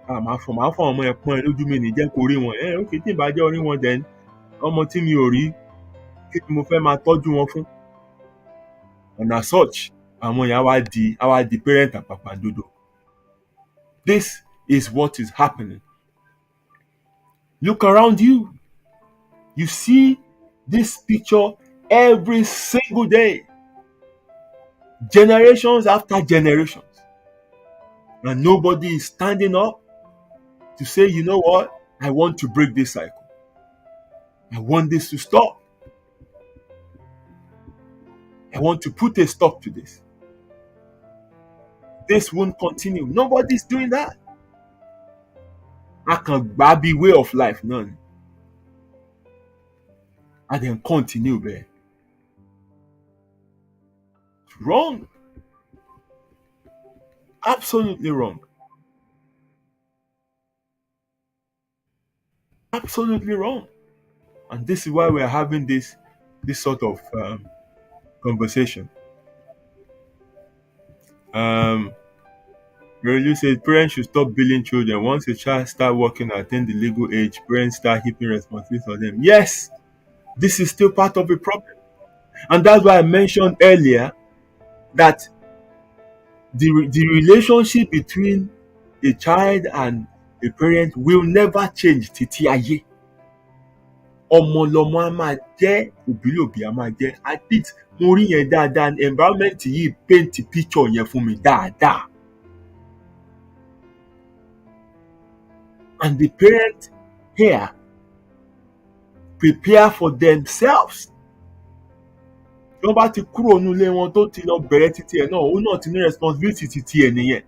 Màá fọ àwọn ọmọ yẹn pọ́n ẹ lójú mi ní jẹ́ kó rí wọn. Ok, tí ìbá jẹ́ orí wọn then ọmọ tí mi ò rí, kí ni mo fẹ́ máa tọ́jú wọn fún? and as such àwọn yẹn á wá di parent àpàpàǹdodo. This is what is happening. Look around you. You see this picture every single day, generations after generations, and nobody is standing up to say, you know what, I want to break this cycle. I want this to stop. I want to put a stop to this. This won't continue. Nobody's doing that. A kàn gbà bí way of life náà ni. A dẹ̀ ń continue bẹ́ẹ̀. Wrong. Absolutely wrong. Absolutely wrong. And this is why we're having this sort of conversation. Relu said parents should stop billing children. Once a child start working and attain the legal age, parents start heaping responsibility on them. Yes, this is still part of the problem. And that's why I mentioned earlier that the relationship between a child and a parent will never change títí ayé. Ọmọ lọmọ á máa jẹ́, òbí lòbí á máa jẹ́. I think mo rí yẹn dáadáa, environment yìí paint picture yẹn fún mi dáadáa. And the parents here prepare for themselves. Tí wọ́n bá ti kúrò nílé wọn tó ti lọ bẹ̀rẹ̀ títí ẹ̀ náà, òun náà ti ní responsibility títí ẹ̀ nìyẹn.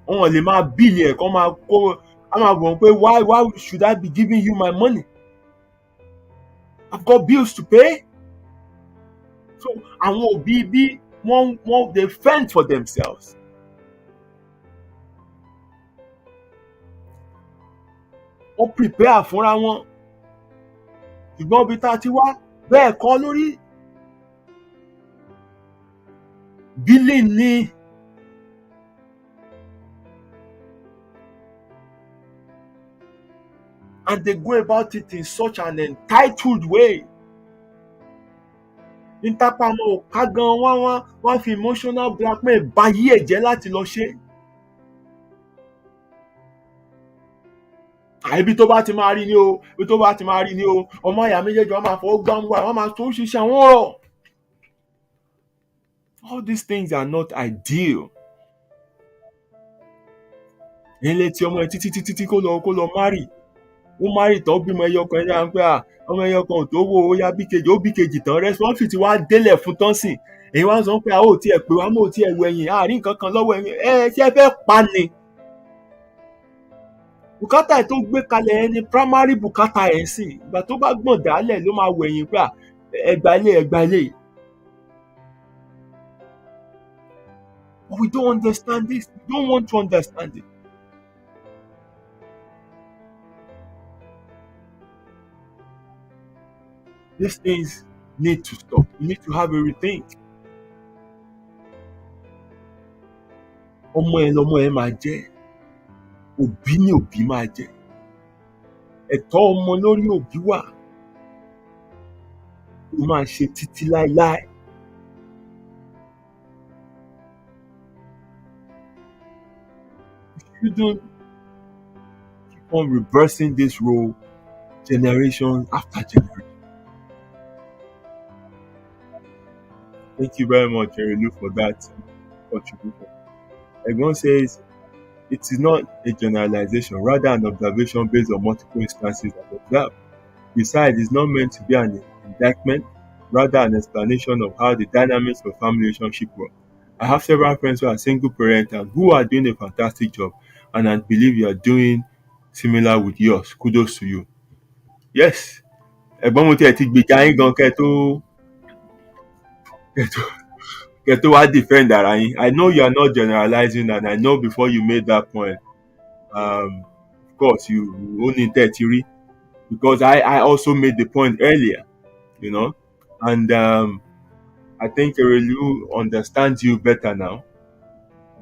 Wọ́n lè máa bíìlì ẹ̀ kọ́ máa kó, á máa wọ̀n pé why should I be giving you my money? I've got bills to pay. So àwọn òbí bí wọ́n they fend for themselves. Wọ́n prepare fúnra wọn. Ṣùgbọ́n bí tá a ti wá bẹ́ẹ̀ kọ́ lórí. Billing ni. And they go about it in such an entitled way. Ìtàpamọ́ ọ̀ka gan wọ́n fi emotional blackmail bayé ẹ̀jẹ̀ láti lọ ṣe. Ibi tó bá ti máa rí ni o, ibi tó bá ti máa rí ni o, ọmọ ìyá méjèèjì wọ́n máa fọwọ́ gbámú wa, wọ́n máa tó ṣiṣẹ́ àwọn ọ̀rọ̀. All these things are not ideal. Ilé tí ọmọ ẹ títí kó lọ marry. Ó marry tán bímọ ẹyọkan ẹ̀ dáa ń pé ọmọ ẹyọkan ò tó wò ó yá bí kejì tán responsibility wá délẹ̀ fún tán sìn. Èyí wá ń sọ pé a ò tiẹ̀ pé wá mọ̀ ò tiẹ̀ wẹ̀yìn, àárín nǹkan kan lọ́wọ́ ẹ̀yìn. Ṣé ẹ fẹ́ pa ni? Bùkátà ẹ̀ tó gbé kalẹ̀ ẹni primary bùkátà ẹ̀ sìn. Ìgbà tó bá gbọ̀n dálẹ̀ ló máa wẹ̀yìn pé ẹgbà ilé. But we don't understand this. We don't want to understand it. These things need to stop. You need to have a rethink. Ọmọ ẹ lọmọ ẹ máa jẹ́. Òbí ni òbí máa jẹ́. Ẹ̀tọ́ ọmọ lórí òbí wà. Ó máa ṣe títí láéláé. You shouldn't keep on reversing this role generation after generation. Thank you very much, Erilu, for that contribution. Everyone says it is not a generalization, rather an observation based on multiple instances of observed. Besides, it's not meant to be an indictment, rather an explanation of how the dynamics of family relationship work. I have several friends who are single parents and who are doing a fantastic job, and I believe you are doing similar with yours. Kudos to you. Yes. Ẹ̀gbọ́n mo tiẹ̀ ti gbèjà yín gan kẹ́ tó wá defend ara yín. I know you are not generalizing, and I know before you made that point, of course you only theory, because I also made the point earlier, you know, and I think Erelu understands you better now.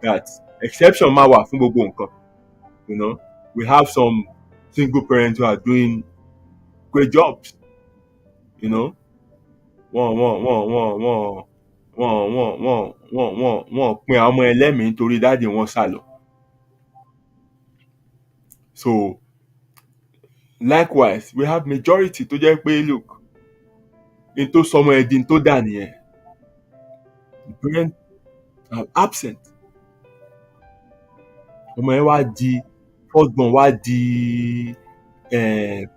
That exception máa wà fún gbogbo nǹkan, you know. We have some single parents who are doing great jobs, you know. wọ́n pin àwọn ọmọ ẹlẹ́mìí nítorí dáàdì wọn sá lọ. So likewise we have majority tó jẹ́ pé look in tó sọmọ ẹ̀ di n tó dà nìyẹn. The parents are absent. Ọmọ yẹn wá di first born wá di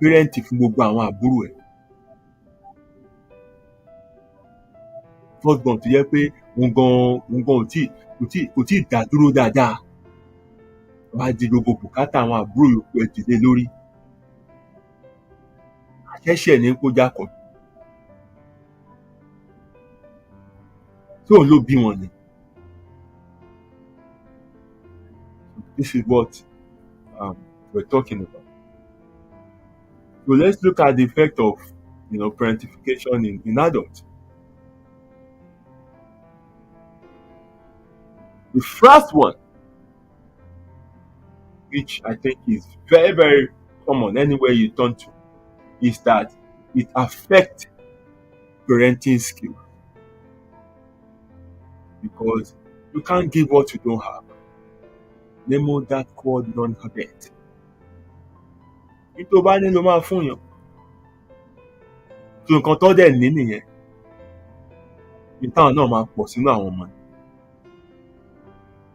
parent fún gbogbo àwọn àbúrò ẹ̀. First born tó jẹ́ pé òun gan kò tí ì dá dúró dáadáa. Wá di gbogbo bùkátà àwọn àbúrò yòókù ẹ̀ dìde lórí. Àṣẹ̀ṣẹ̀ ní kó jákọ̀. Tí òun ló bí wọn ni. This is what we're talking about. So let's look at the effect of parentification in adults. The first one, which I think is very, very common anywhere you turn to, is that it affects parenting skills. Because you can't give what you don't have. Nemo that cord non habet. Nítorí bá ní ló máa fún yàn. So nǹkan tó dẹ̀ ní nìyẹn. Ìtàn náà máa pọ̀ sínú àwọn ọmọ.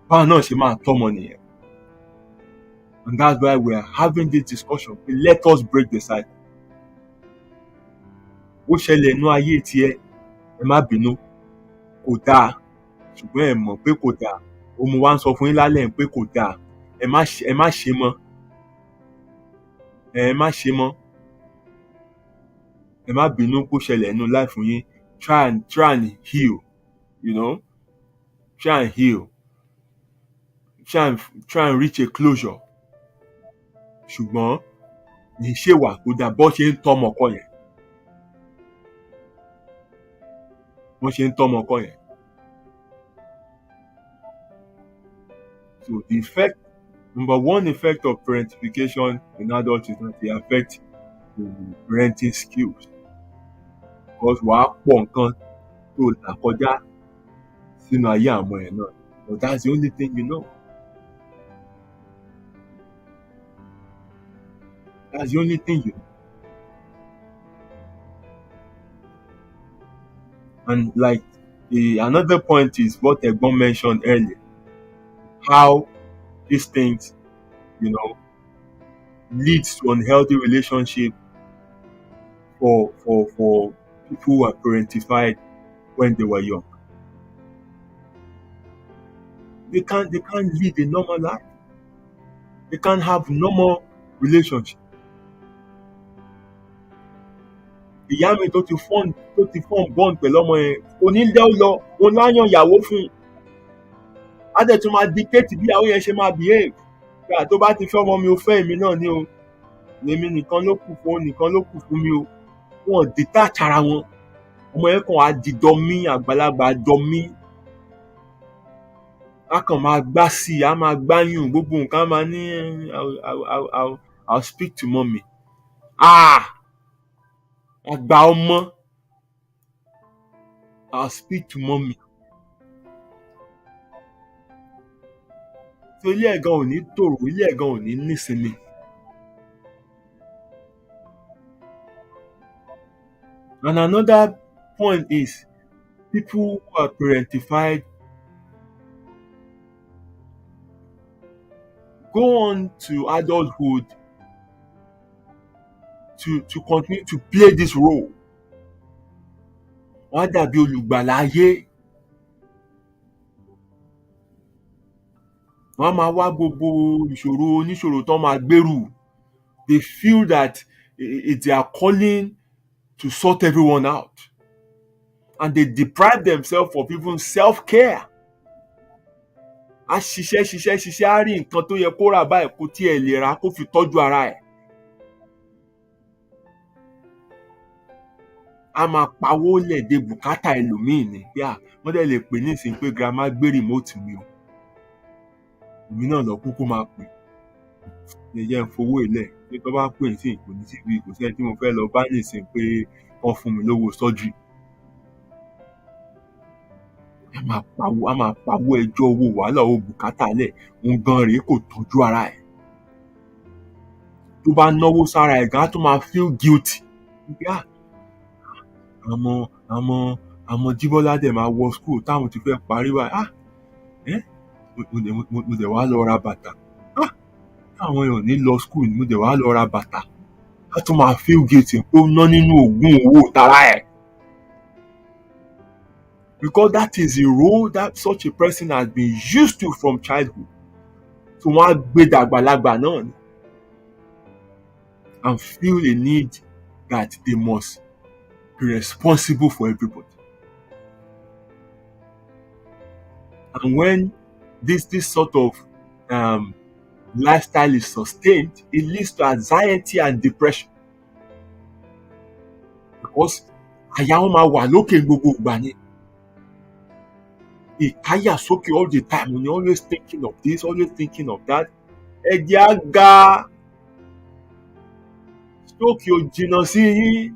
Báwọn náà ṣe máa tọ́mọ nìyẹn. And that's why we are having this discussion. Let us break the cycle. Ó ṣẹlẹ̀ inú ayé tiẹ̀, ẹ má bínú, kò dáa, ṣùgbọ́n ẹ mọ̀ pé kò dáa. Òun wá ń sọ fún yín lálẹ́ pé kò dáa. Ẹ má ṣe mọ́. Ẹ má ṣe mọ́. Ẹ má bínú kó ṣẹlẹ̀ inú life fún yín. Try and heal, Try and heal. Try and reach a closure. Ṣùgbọ́n ní ṣe wà kó dáa bó ṣe ń tọ́mọ ọkọ yẹn. Bó ṣe ń tọ́mọ ọkọ yẹn. So the number one effect of parentification in adults is that they affect the parenting skills. Because wàá pọ̀ nǹkan tó là kọjá sínú ayé àwọn ẹ̀ náà. But that's the only thing you know. That's the only thing you know. And like another point is what Egbon mentioned earlier. How these things, leads to unhealthy relationship for people who were parentified when they were young. They can't live a normal life. They can't have normal relationship. Ìyá mi tó ti form bond pẹ̀lú ọmọ yẹn kò ní lẹ́ ọ lọ òun láyàn ìyàwó fún un. Á dẹ̀ tún máa dictate bí ìyàwó yẹn ṣe máa behave. Tó bá ti fẹ́ ọmọ mi ò fẹ́ èmi náà ni o. Èmi nìkan ló kù fún nìkan ló kù fún mi o. Wọ́n detach ara wọn. Ọmọ yẹn kàn á di dọ́mí àgbàlagbà dọ́mí. A kàn máa gbá sí i, a máa gbáyùn gbogbo nǹkan máa ní I'll speak to mommy. Àgbà ọmọ. I'll speak to mommy. So ilé ẹ̀gan ò ní tòrò, ilé ẹ̀gan ò ní nísinmi. And another point is people who are parentified go on to adulthood to continue to play this role. Wọ́n á dàbí olùgbàlà ayé. Wọ́n á máa wá gbogbo ìṣòro oníṣòro tó máa gbèrú. They feel that it's their calling to sort everyone out. And they deprive themselves of even self-care. A ṣiṣẹ́ á rí nǹkan tó yẹ kó rà báyìí kó tiẹ̀ lè rà kó fi tọ́jú ara ẹ̀. A máa pawó lẹ̀ dé bùkátà ẹlòmíì ni. Wọ́n dẹ̀ lè pè ní ìsìn pé grandma gbé remote mi o. Èmi náà lọ kúkú máa pè. Yẹn fowó ilẹ̀ pé tó bá pè sí kò ní síbi kò sẹ́ni tí mo fẹ́ lọ bá nìsín pé wọ́n fún mi lówó surgery. máa pawó ẹjọ́ owó wàhálà owó bùkátà lẹ̀, òun gan rèé kò tọ́jú ara ẹ̀. Tó bá náwó sára ẹ̀ gan á tún máa feel guilty. Àmọ́ Jíbọ́lá dẹ̀ máa wọ school táwọn ti fẹ́ parí báyìí. Mo dẹ̀ wá lọ ra bàtà. Táwọn èèyàn ní lọ school mo dẹ̀ wá lọ ra bàtà. Á tún máa feel guilty pé ó ná nínú òògùn owó tara ẹ̀. Because that is a role that such a person has been used to from childhood. So wọ́n á gbé dàgbàlagbà náà ni. And feel a need that they must be responsible for everybody. And when this sort of lifestyle is sustained, it leads to anxiety and depression. Because àyà wọn máa wà lókè gbogbo ìgbà ni. Ìkáyà sókè all the time, you're always thinking of this, always thinking of that. Ẹ̀jẹ̀ á ga. Stroke ò jìnnà sí yín.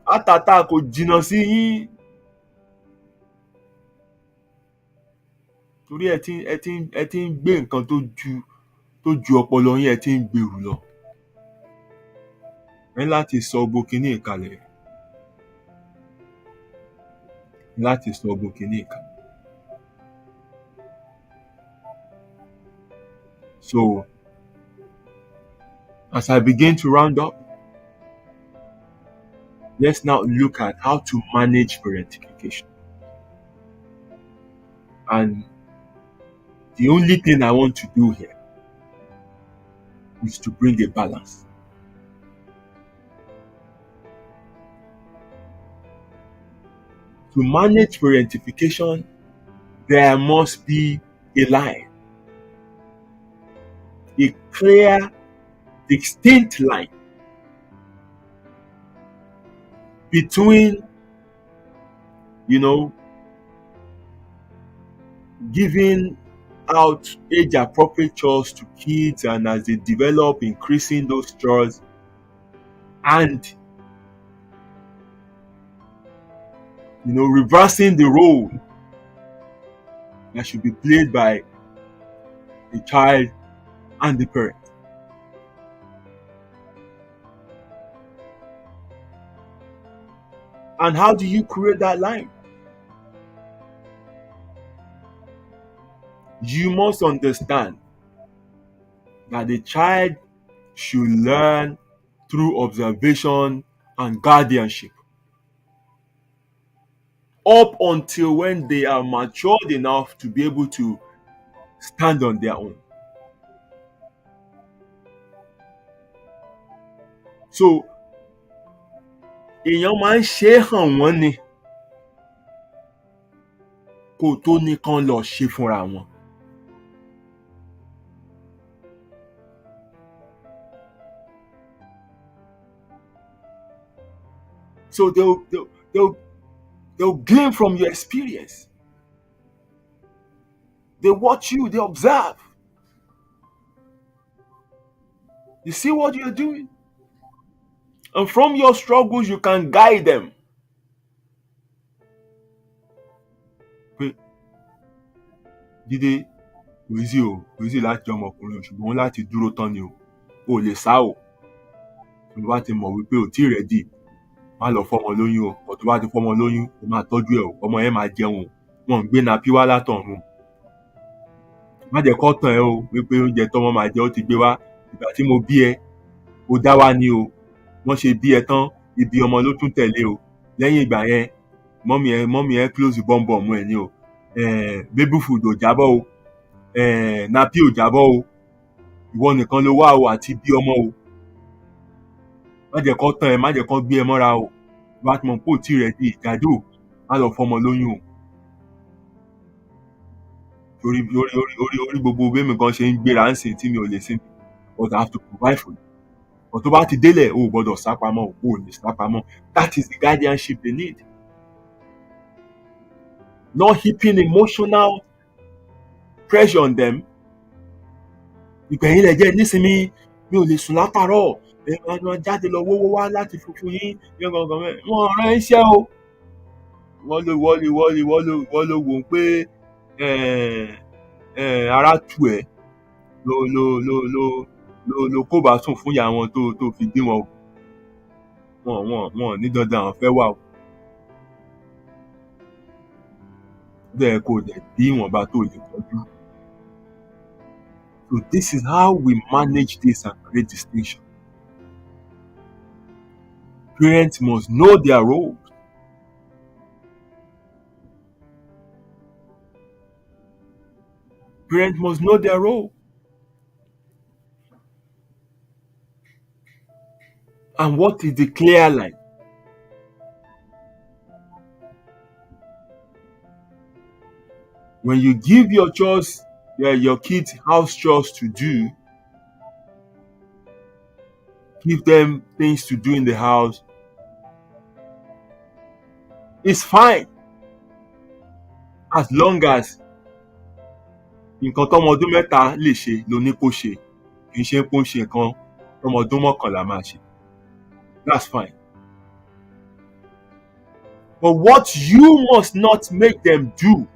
Heart attack kò jìnnà sí yín. Torí ẹ ti ń gbé nǹkan tó ju ọpọlọ yín ẹ ti ń gbèrú lọ. Ẹ láti sọ gbogbo kinní ìkàlẹ̀. So, as I begin to round up, let's now look at how to manage parentification. And the only thing I want to do here is to bring a balance. To manage parentification, there must be a line, a clear, distinct line between, giving out age-appropriate chores to kids, and as they develop, increasing those chores, and reversing the role that should be played by the child and the parent. And how do you create that line? You must understand that the child should learn through observation and guardianship up until when they are matured enough to be able to stand on their own. So, èèyàn máa ń ṣe é hàn wọ́n ni kó tó ní kán lọ ṣe fúnra wọn. So they'll glean from your experience. They watch you, they observe. You see what you're doing? And from your struggles, you can guide them. Jídé, kò easy láti jẹ́ ọmọkùnrin, ṣùgbọ́n láti dúró tán ni o. O lè sá o. Tó bá ti mọ̀ wípé o tí ready, má lọ fọ́mọ lóyún o. Tó bá ti fọ́mọ lóyún, o máa tọ́jú ẹ̀ o. Ọmọ yẹn máa jẹun o. Wọ́n ń gbé napí wá látọ̀run. Má jẹ́ kó tàn ẹ́ o wípé oúnjẹ tọ́mọ máa jẹ ó ti gbé wá. Ìgbà tí mo bí ẹ, o dá wá ní o. Wọ́n ṣe bí ẹ tán, ibi ọmọ ló tún tẹ̀lé o. Lẹ́yìn ìgbà yẹn, mọ́mì ẹ close bọ́m̀bọ̀mù ẹ̀ ní o. Baby food ò jábọ́ o. Napí ò jábọ́ o. Ìwọ nìkan ló wà o àti bí ọmọ o. Má jẹ́ kó tàn ẹ́, má jẹ́ kó gbé ẹ mọ́ra o. Bá ti mọ̀ pé ò tí rẹ̀ di ìjádò, má lọ fọ́mọ lóyún o. Orí gbogbo bẹ́mi kan ṣe ń gbéra ń sìn tí mi ò lè sìn. But I have to provide for you. But tó bá ti délẹ̀, o ò gbọ́dọ̀ sá pamọ́, o ò lè sá pamọ́. That is the guardianship they need. Not heaping emotional pressure on them. Ìgbẹ̀yìn lẹ̀ jẹ́ nísìnyí, mi ò lè sùn látàárọ̀. Wọ́n jáde lọ wówó wá láti funfun yín. Wọ́n rán iṣẹ́ o. wọ́n ló wò ó pé eh, ara tù ẹ́ ló kó bá sùn fún ìyá wọn tó fi bí wọn. Wọn ní dandan àwọn fẹ́ wà o. Bẹ́ẹ̀ kò dẹ̀ bí ìwọ̀nba tó lè tọ́jú. So this is how we manage this and create distinction. Parents must know their role. Parents must know their role. And what is the clear line? When you give your kids house chores to do, give them things to do in the house, it's fine as long as nǹkan tọ́mọ ọdún mẹ́ta lè ṣe ló ní kó ṣe, kì í ṣe kó ṣe nǹkan tọ́mọ ọdún mọ́kànlá máa ṣe. That's fine. But what you must not make them do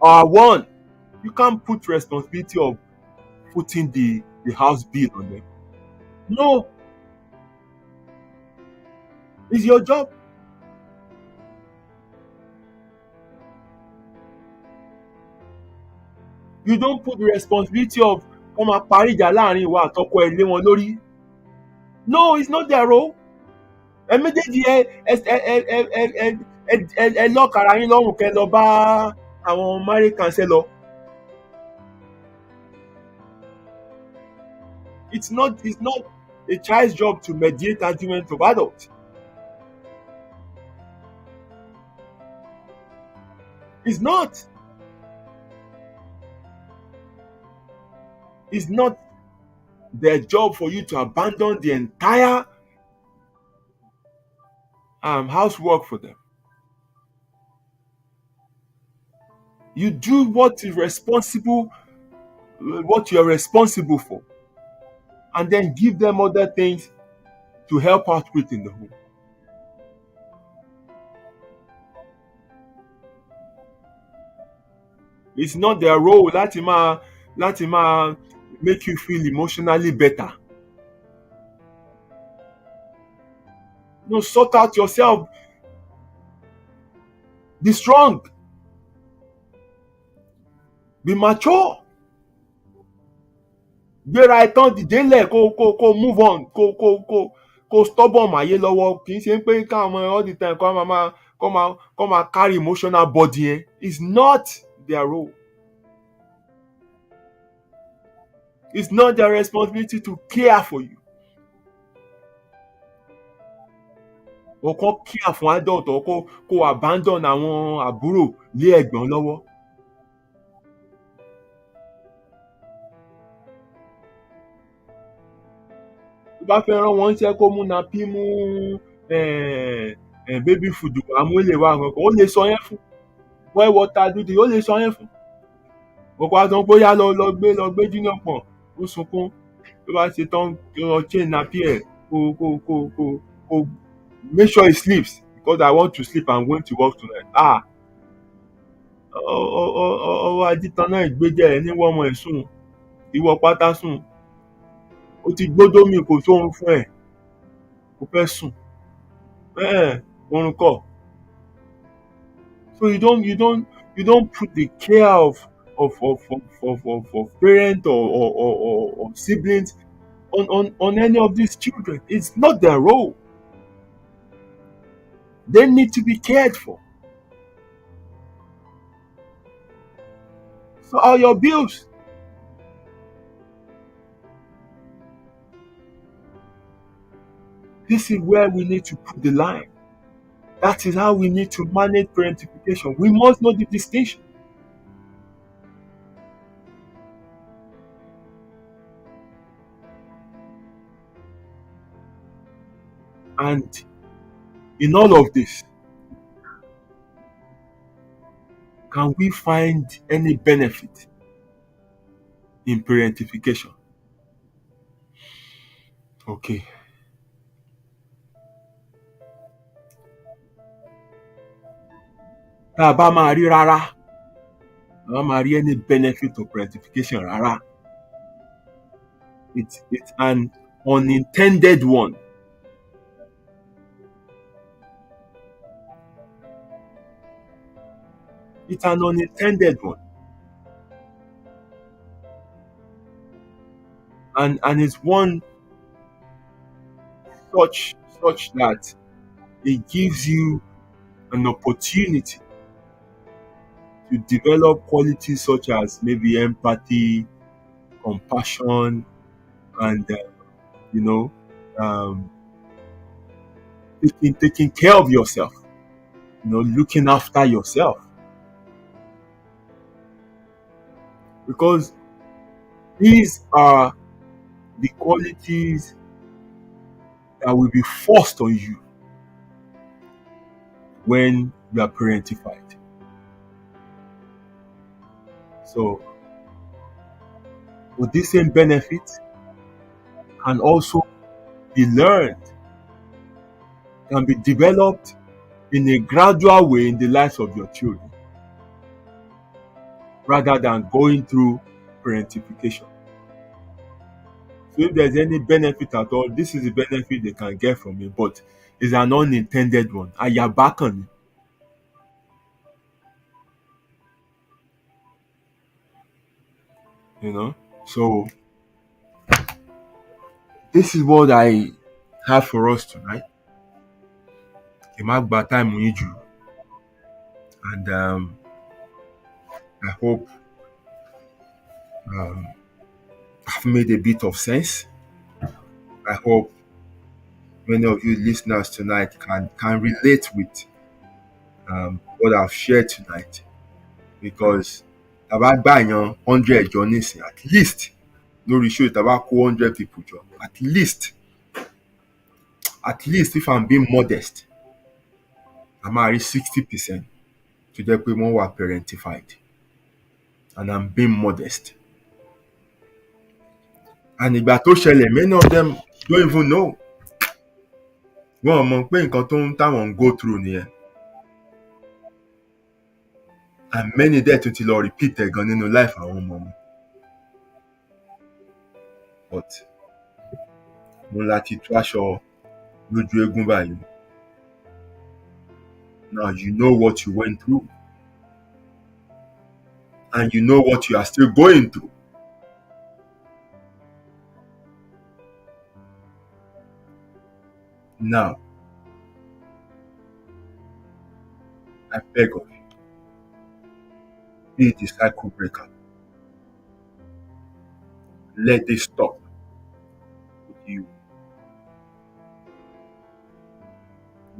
are one, you can't put responsibility of putting the house bill on them. No. It's your job. You don't put the responsibility of wọ́n máa parí ìjà láàrin ìwà àtọkọ ẹ̀ lé wọn lórí. No, it's not their role. Ẹ méjèèjì ẹ lọ́kàrà yín lọ́rùn kẹ́ lọ bá àwọn marriage counselor. It's not a child's job to mediate arguments of adults. It's not. It's not their job for you to abandon the entire housework for them. You do what you're responsible for, and then give them other things to help out with in the home. It's not their role láti máa make you feel emotionally better. No, sort out yourself. Be strong. Be mature. Gbéra ìtàn dìde lẹ̀ kó move on kó stubborn máyé lọ́wọ́. Kì í ṣe pé káwọn all the time kó máa carry emotional body yẹn. It's not their role. It's not their responsibility to care for you. Or kó care fún adult or kó abandon àwọn àbúrò lé ẹ̀gbọ́n lọ́wọ́. Tó bá fẹ́ rán wọn iṣẹ́ kó mú napí mú baby food àmúlẹ̀ wa kankan, ó lè sọ yẹn fún. Boil water dúdú, ó lè sọ yẹn fún. Ọkọ̀ àtọ̀ bóyá lọ gbé junior pọ̀n ó sunkún. Tó bá ṣe tán lọ change napí ẹ̀ kó make sure he sleeps because I want to sleep, I'm going to work tonight. Ọwọ́ ajítan náà ìgbéjẹ́ ẹ̀ ní wọ́n ọmọ ẹ̀ sùn, ìwọ pátá sùn. Ó ti gbódó mi kò sóhun fún ẹ̀, kò fẹ́ sùn. Orun kọ́. So you don't put the care of parent or siblings on any of these children. It's not their role. They need to be cared for. So are your bills. This is where we need to put the line. That is how we need to manage parentification. We must know the distinction. And in all of this, can we find any benefit in parentification? Okay. tá a bá máa rí rárá, a bá máa rí any benefit of parentification rárá. It's an unintended one. It's an unintended one. And it's one such that it gives you an opportunity to develop qualities such as maybe empathy, compassion, and you know, um, taking care of yourself. Looking after yourself, because these are the qualities that will be forced on you when you are parentified. So, with this same benefit can also be learned, can be developed in a gradual way in the lives of your children, rather than going through parentification. So if there's any benefit at all, this is the benefit they can get from it, but it's an unintended one. And you're back on it. So this is what I have for us tonight. Mark by time we need you. And I hope I've made a bit of sense. I hope many of you listeners tonight can relate with what I've shared tonight, because about buying 100 journeys at least. No show it about 100 people job. At least if I'm being modest, I'm at 60% to the people who are parentified. And I'm being modest. And ìgbà tó ṣẹlẹ̀, many of them don't even know. Wọ́n mọ̀ pé nǹkan tó ń táwọn go through nìyẹn. And many there tó ti lọ repeat ẹ̀ gan nínú life àwọn ọmọ wọn. But mo láti tú aṣọ lójú eégún báyìí. Now you know what you went through. And you know what you are still going through. Now, I beg of you, be the cycle breaker. Let this stop with you.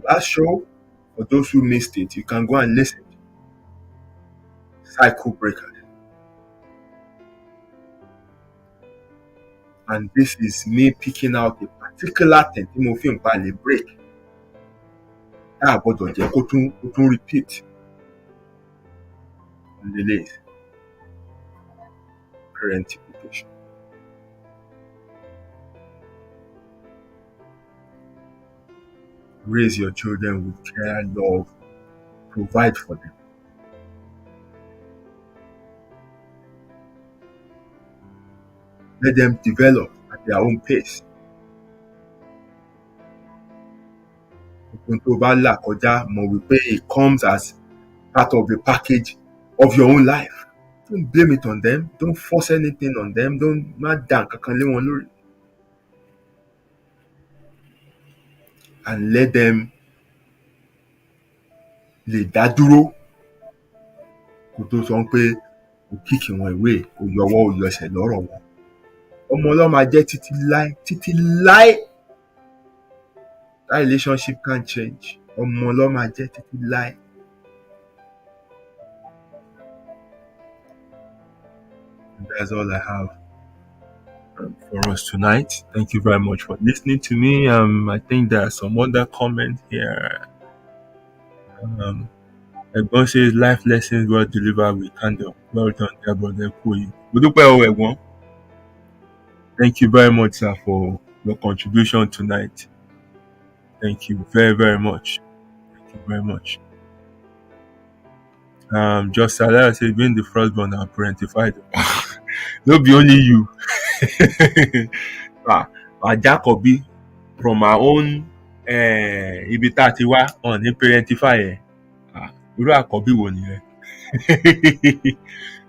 Last show, for those who missed it, you can go and listen. Cycle breakers. And this is me picking out a particular thing tí mo fi ń pa lè break. Tá a gbọ́dọ̀ jẹ́ kó tún repeat. Lélẹ̀ parentification. Raise your children with care, love, provide for them. Let them develop at their own pace. Ohun tó bá là kọjá, mọ̀ wípé it comes as part of the package of your own life. Don't blame it on them. Don't force anything on them. Don't má dà nǹkankan lé wọn lórí. And let them lè dá dúró. Kó tó sọ pé o kíkì wọn ìwé, o yọwọ́ o yọ ẹsẹ̀ lọ́rọ̀ wọn. Ọmọ ọlọ́mọ á jẹ́ títí láé. That relationship can't change. Ọmọ ọlọ́mọ á jẹ́ títí láé. And that's all I have for us tonight. Thank you very much for listening to me. I think there are some other comments here. Ẹ̀gbọ́n says life lessons well delivered with candor. Well done, dear brother. Ẹ̀gbọ́n. Thank you very much, sir, for your contribution tonight. Thank you very, very much. Thank you very much. Just Salah said, being the firstborn and parentified. No be only you. Our Jacobi from our own ibi tá a ti wá on ní parentify ẹ̀. Irú àkọ́bí wo nìyẹn?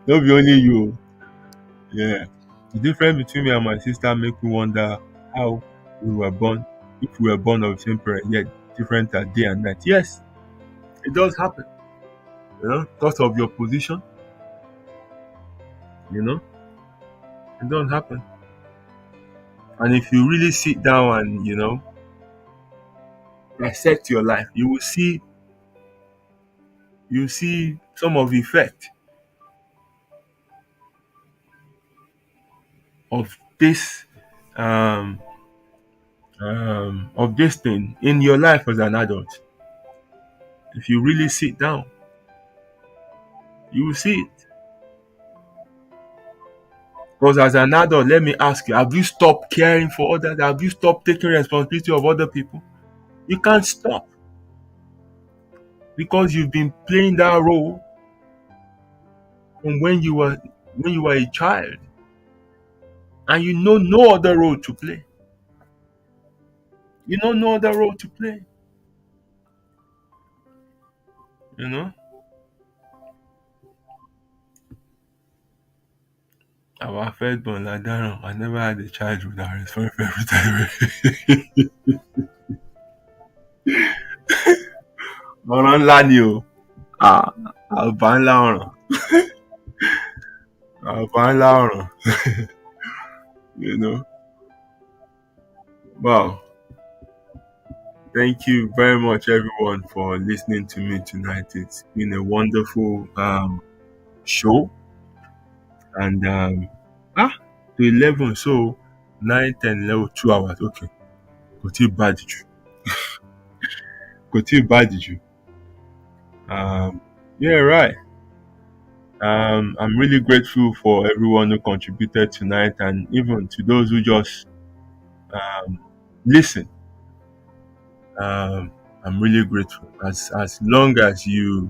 No be only you. Yeah. The difference between me and my sister make me wonder how we were born, if we were born of the same parent, yet different as day and night. Yes, it does happen. Because of your position, it does happen. And if you really sit down and, dissect your life, you will see some of the effect of this thing in your life as an adult. If you really sit down, you will see it. Because as an adult, let me ask you, have you stopped caring for others? Have you stopped taking responsibility of other people? You can't stop. Because you've been playing that role from when you were a child. And you know no other role to play. You know no other role to play. Our firstborn, Ladaro, I never had a child with our responsibility. Ọ̀ràn ńlá ni o. Àbá ńlá ọ̀ràn. Àbá ńlá ọ̀ràn. Wow. Thank you very much, everyone, for listening to me tonight. It's been a wonderful show. And to 11, so 9, 10, 11, 2 hours. Okay. Kò tí ì bad jù. Kò tí ì bad jù. Yeah, right. I'm really grateful for everyone who contributed tonight, and even to those who just listen. I'm really grateful. As long as the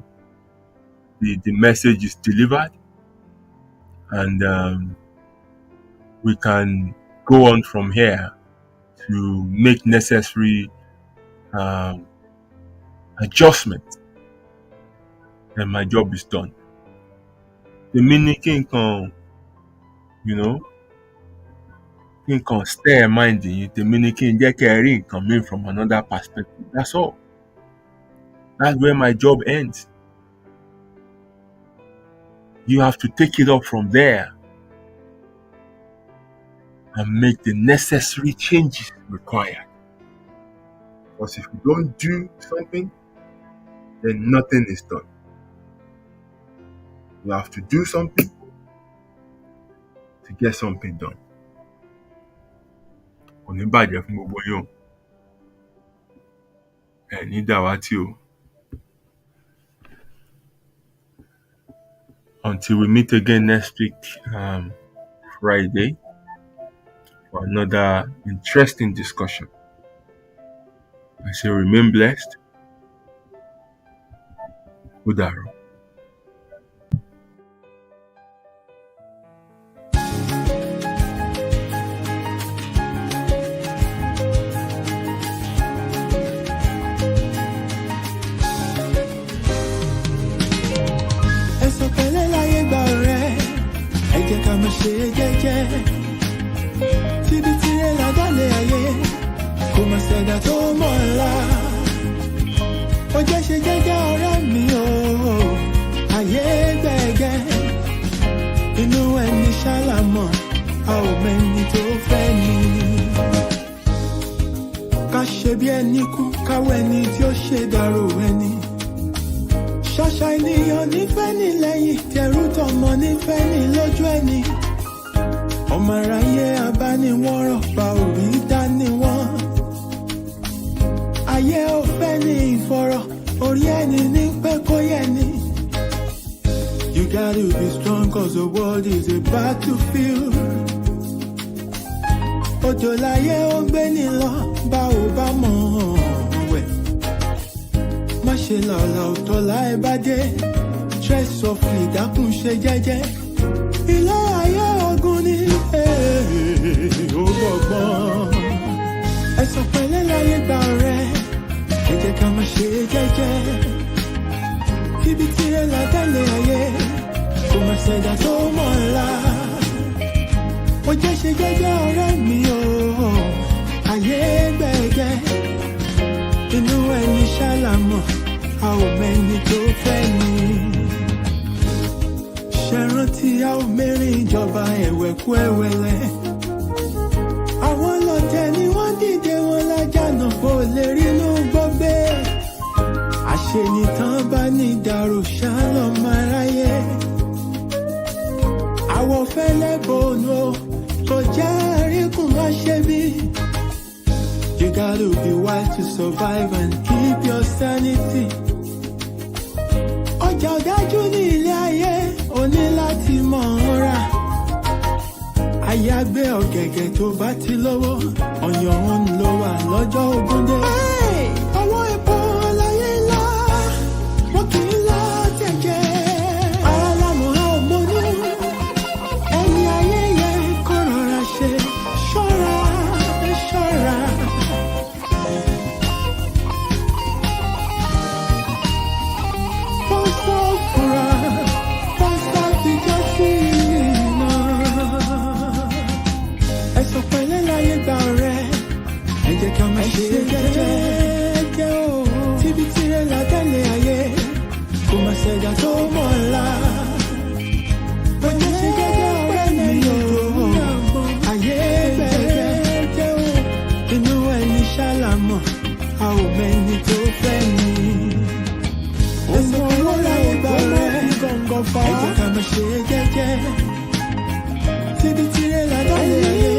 message is delivered, and we can go on from here to make necessary adjustments, then my job is done. The meaning can stay mind in you. The meaning can get carrying coming from another perspective. That's all. That's where my job ends. You have to take it up from there and make the necessary changes required. Because if you don't do something, then nothing is done. You have to do something to get something done. Kò ní bàjẹ́ fún gbogbo yín o. Ẹ ní dàwátì o. Until we meet again next week, Friday, for another interesting discussion. I say remain blessed. Udaro. Ṣe jẹ́jẹ́ síbi tí ẹ ládàlẹ̀ ayé kò má ṣẹ̀dá tó mọ̀ ọ́la. Ó jẹ́ ṣe jẹ́jẹ́ ọ̀rẹ́ mi o, ayé gbẹ̀gẹ́. Inú ẹni ṣálámọ̀, a ò mẹ́ni tó fẹ́ ni. Ká ṣe bí ẹni kú, káwọ́ ẹni tí ó ṣe dàrò ẹni. Ṣàṣà ènìyàn nífẹ̀ẹ́ ní lẹ́yìn, tẹrú tọmọ nífẹ̀ẹ́ ní lójú ẹni. Ọmọ aráyé abániwọ̀rọ̀ pa òbí dání wọ́n. Ayé ò fẹ́ ní ìfọ̀rọ̀, orí ẹni ní pẹ́ kó yẹ ni. You gotta be strong cause the world is a battlefield. Òjò láyé ó gbé ní lọ, bá ò bá mọ̀ wẹ̀. Má ṣe lọ́la òtọ́ láì bá dé. fẹ́ sọ fún ìdákùn ṣe jẹ́jẹ́. Ilé ayé ogun ni ó gbọ̀gbọ́n. Ẹ̀sọ̀ pẹ̀lẹ́ láyé gba ọ̀rẹ́, ẹ jẹ́ ká máa ṣe jẹ́jẹ́. Ibi tí ẹ là tẹ́lẹ̀ ayé, kò máa ṣẹ̀dá tó mọ̀ ọ́la. Ó jẹ́ ṣe jẹ́jẹ́ ọ̀rẹ́ mi o, ayé gbẹ̀gẹ́. Inú ẹni ṣàlàmọ̀, a ò mẹ́ni tó fẹ́ ni. Ṣẹ̀rántí a ò mẹ́rin ìjọba ẹ̀wẹ̀kú ẹ̀wẹ̀lẹ̀. Àwọn lọ́tẹ̀ ni wọ́n dìde wọn lájànà kó lè rínú gbọ́gbé. Àṣenìtàn bá ní ìdàrú ṣálọ̀ máa ráyé. Àwọ̀ fẹ́lẹ́ bòónù tó jẹ́ àríkùn má ṣe bí. You gotta be wise to survive and keep your sanity. Ọjà ọ̀dájú ní ilé ayé, o ní láti mọ̀ ọ́n rà. Àyàgbé ọ̀gẹ̀gẹ̀ tó bá ti lówó, ọ̀yàn òun ló wà lọ́jọ́ ogún dé. Ọwọ́ epo láyé ńlá, wọ́n kì í lá jẹ̀jẹ̀. Ara lámù á ò mọ́nú, ẹni ayé yẹ kó rọra ṣe. Ṣọ́ra, ṣọ́ra. Ẹ̀sọ̀ pẹ̀lẹ́ láyé gba ọ̀rẹ́, ẹ jẹ́ ká máa ṣe jẹ́jẹ́ o. Tíbi tirẹ̀ là tẹ́lẹ̀ ayé, kò máa ṣẹ̀dá tó mọ̀ ọ́la. Ó jẹ́ ṣe jẹ́jẹ́ ọ̀rẹ́ mi o, ayé gbẹ̀gẹ́ o. Inú ẹni ṣàlàmọ̀, a ò mẹ́ni tó fẹ́ ni. Ẹ̀sọ̀ pẹ̀lẹ́ láyé gba ọ̀rẹ́, ẹ jẹ́ ká máa ṣe jẹ́jẹ́. Tíbi tirẹ̀ là tẹ́lẹ̀ ayé,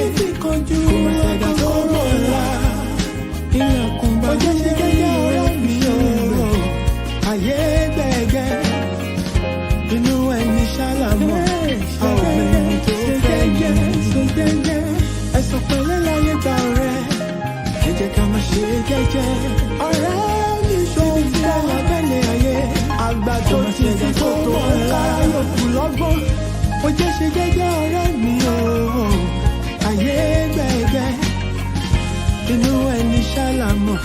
kò máa ṣẹ̀dá tó mọ̀ ọ́la. Ilẹ̀kùn bá jẹ́ ṣe jẹ́jẹ́ ọ̀rẹ́ mi o, ayé gbẹ̀gẹ́. Inú ẹni ṣàlàmọ̀, a ò mẹ́ni tó fẹ́ ni. Ẹ̀sọ̀ pẹ̀lẹ́ láyé gba ọ̀rẹ́, ẹ jẹ́ ká máa ṣe jẹ́jẹ́. Ọ̀rẹ́ mi ṣòwò tí a wà tẹ́lẹ̀ ayé, àgbà tó ti ti tó tó ńlá yòókù lọ́gbọ́n. Ó jẹ́ ṣe jẹ́jẹ́ ọ̀rẹ́ mi o, ayé gbẹ̀gẹ́. Inú ẹni ṣàlàmọ̀,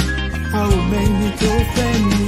a ò mẹ́ni tó fẹ́ ni.